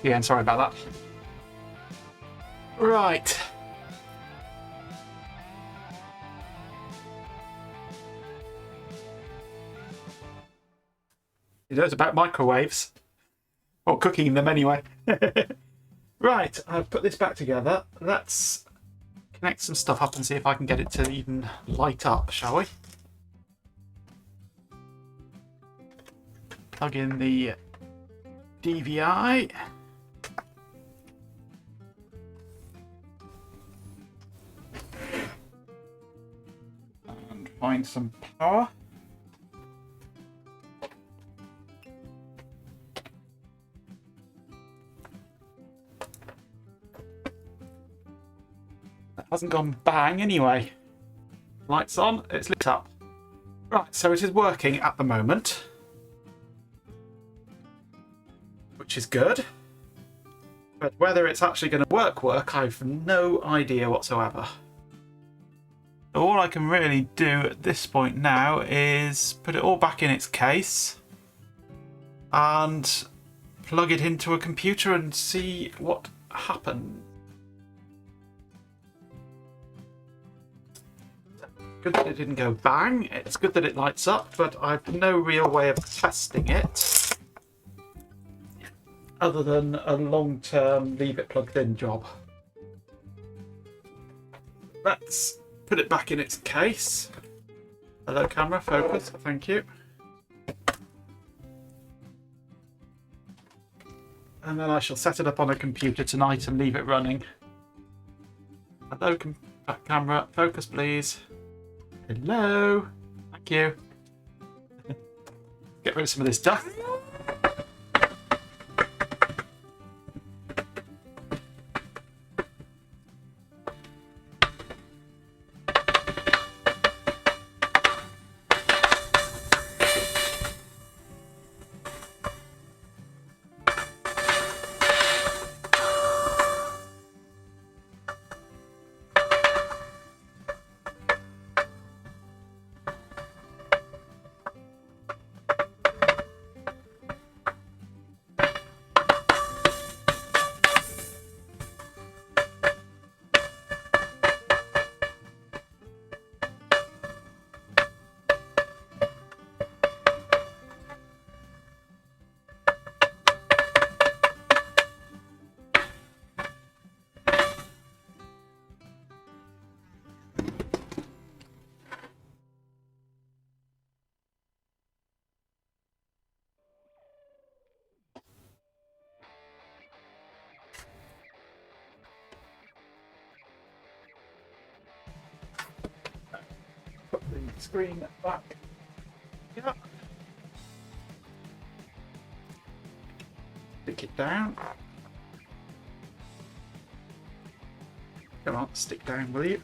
again, sorry about that. Right. He knows about microwaves. Or cooking them anyway. Right, I've put this back together. Let's connect some stuff up and see if I can get it to even light up, shall we? Plug in the DVI. And find some power. That hasn't gone bang anyway. Lights on, it's lit up. Right, so it is working at the moment, which is good. But whether it's actually going to work, I've no idea whatsoever. All I can really do at this point now is put it all back in its case and plug it into a computer and see what happens. Good that it didn't go bang. It's good that it lights up, but I've no real way of testing it other than a long-term leave it plugged in job. Let's put it back in its case. Hello camera, focus, thank you. And then I shall set it up on a computer tonight and leave it running. Hello camera, focus please. Hello, thank you. Get rid of some of this dust. Put the screen back. Yeah. Stick it down. Come on, stick down, will you?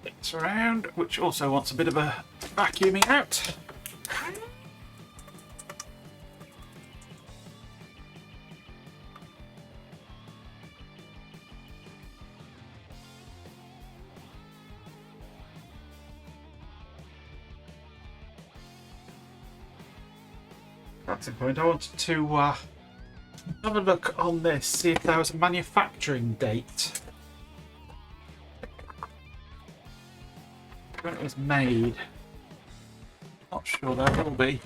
It's around, which also wants a bit of a vacuuming out. That's the point. I wanted to have a look on this, see if there was a manufacturing date when it was made. Not sure there will be.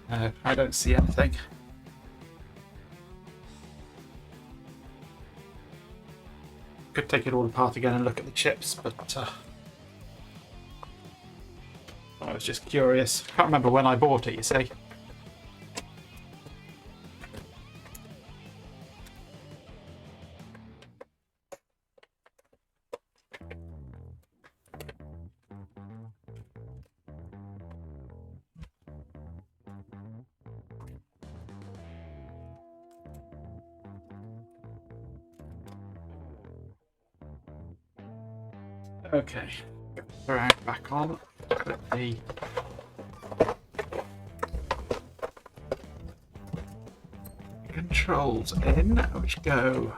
No, I don't see anything. Could take it all apart again and look at the chips, but I was just curious. Can't remember when I bought it, you see. Okay, around back on. Put the controls in, which go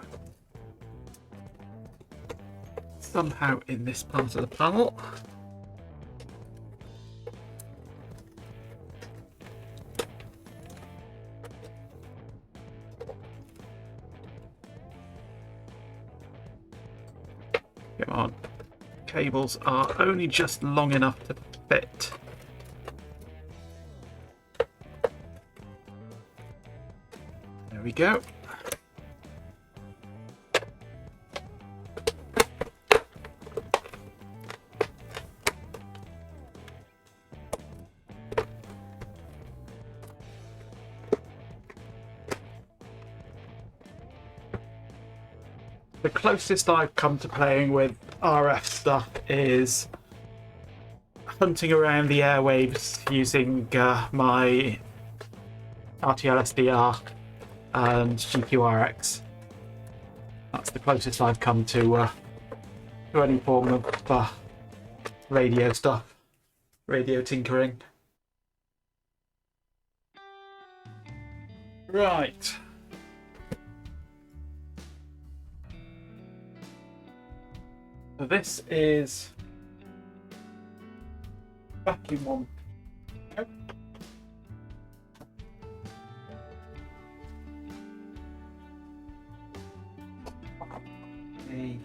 somehow in this part of the panel. Come on. Cables are only just long enough to fit. There we go. The closest I've come to playing with RF stuff is hunting around the airwaves using my RTL SDR and GQRX. That's the closest I've come to any form of radio stuff, radio tinkering. Right. So this is vacuum one. The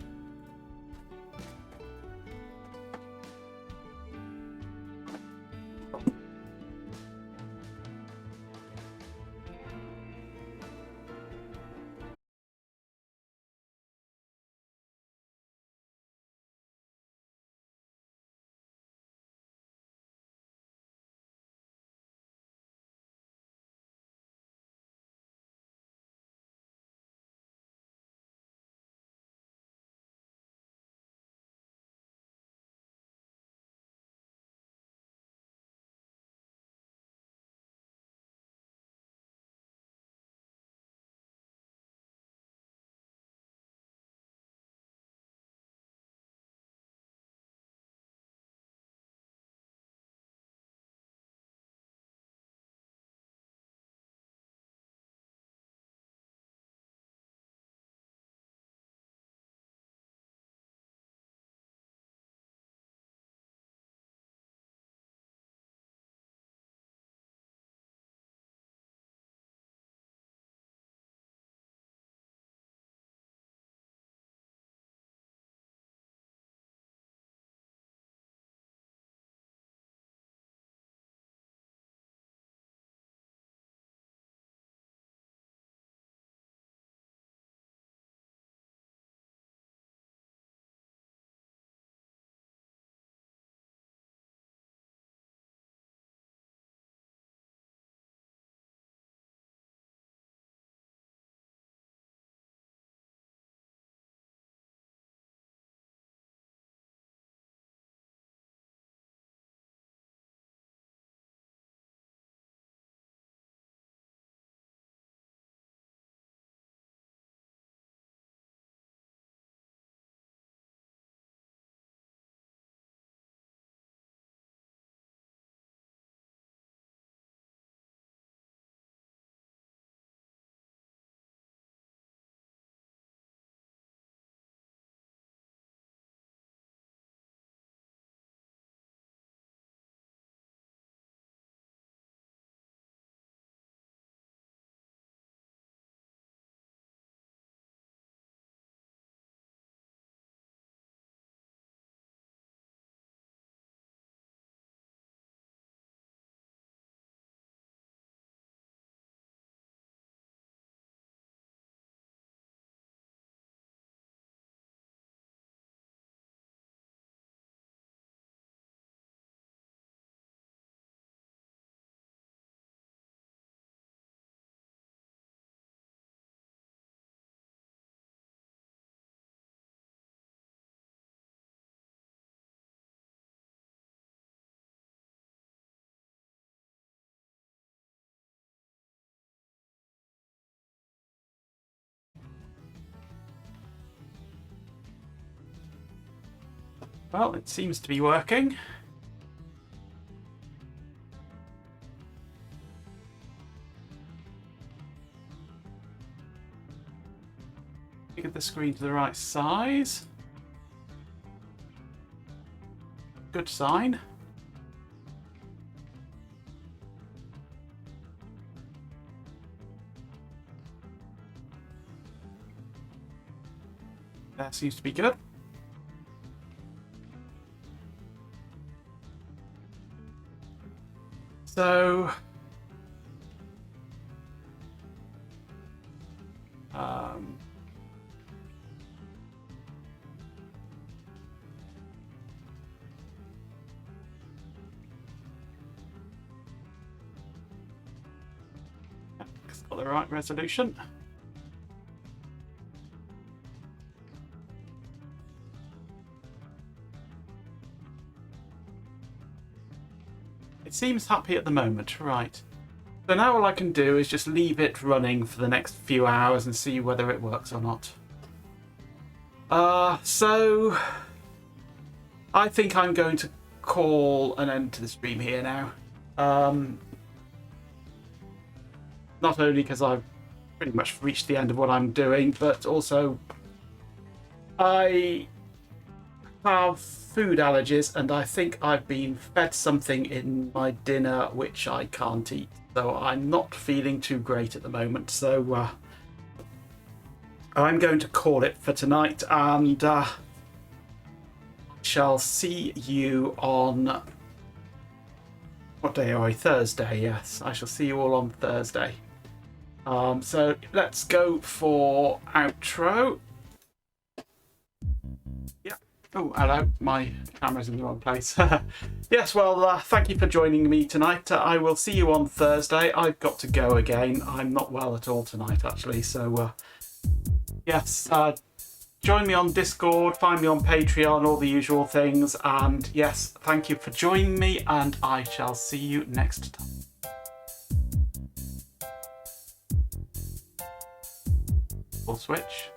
Well, it seems to be working. Get the screen to the right size. Good sign. That seems to be good. So, it's got the right resolution. It seems happy at the moment, right. So now all I can do is just leave it running for the next few hours and see whether it works or not. So I think I'm going to call an end to the stream here now. Not only because I've pretty much reached the end of what I'm doing, but also I have food allergies and I think I've been fed something in my dinner which I can't eat. So I'm not feeling too great at the moment. So I'm going to call it for tonight, and shall see you on... What day are we? Thursday, yes. I shall see you all on Thursday. So let's go for outro. Yeah. Oh, hello. My camera's in the wrong place. Yes, well, thank you for joining me tonight. I will see you on Thursday. I've got to go again. I'm not well at all tonight, actually. So, yes, join me on Discord, find me on Patreon, all the usual things. And yes, thank you for joining me, and I shall see you next time. Full switch.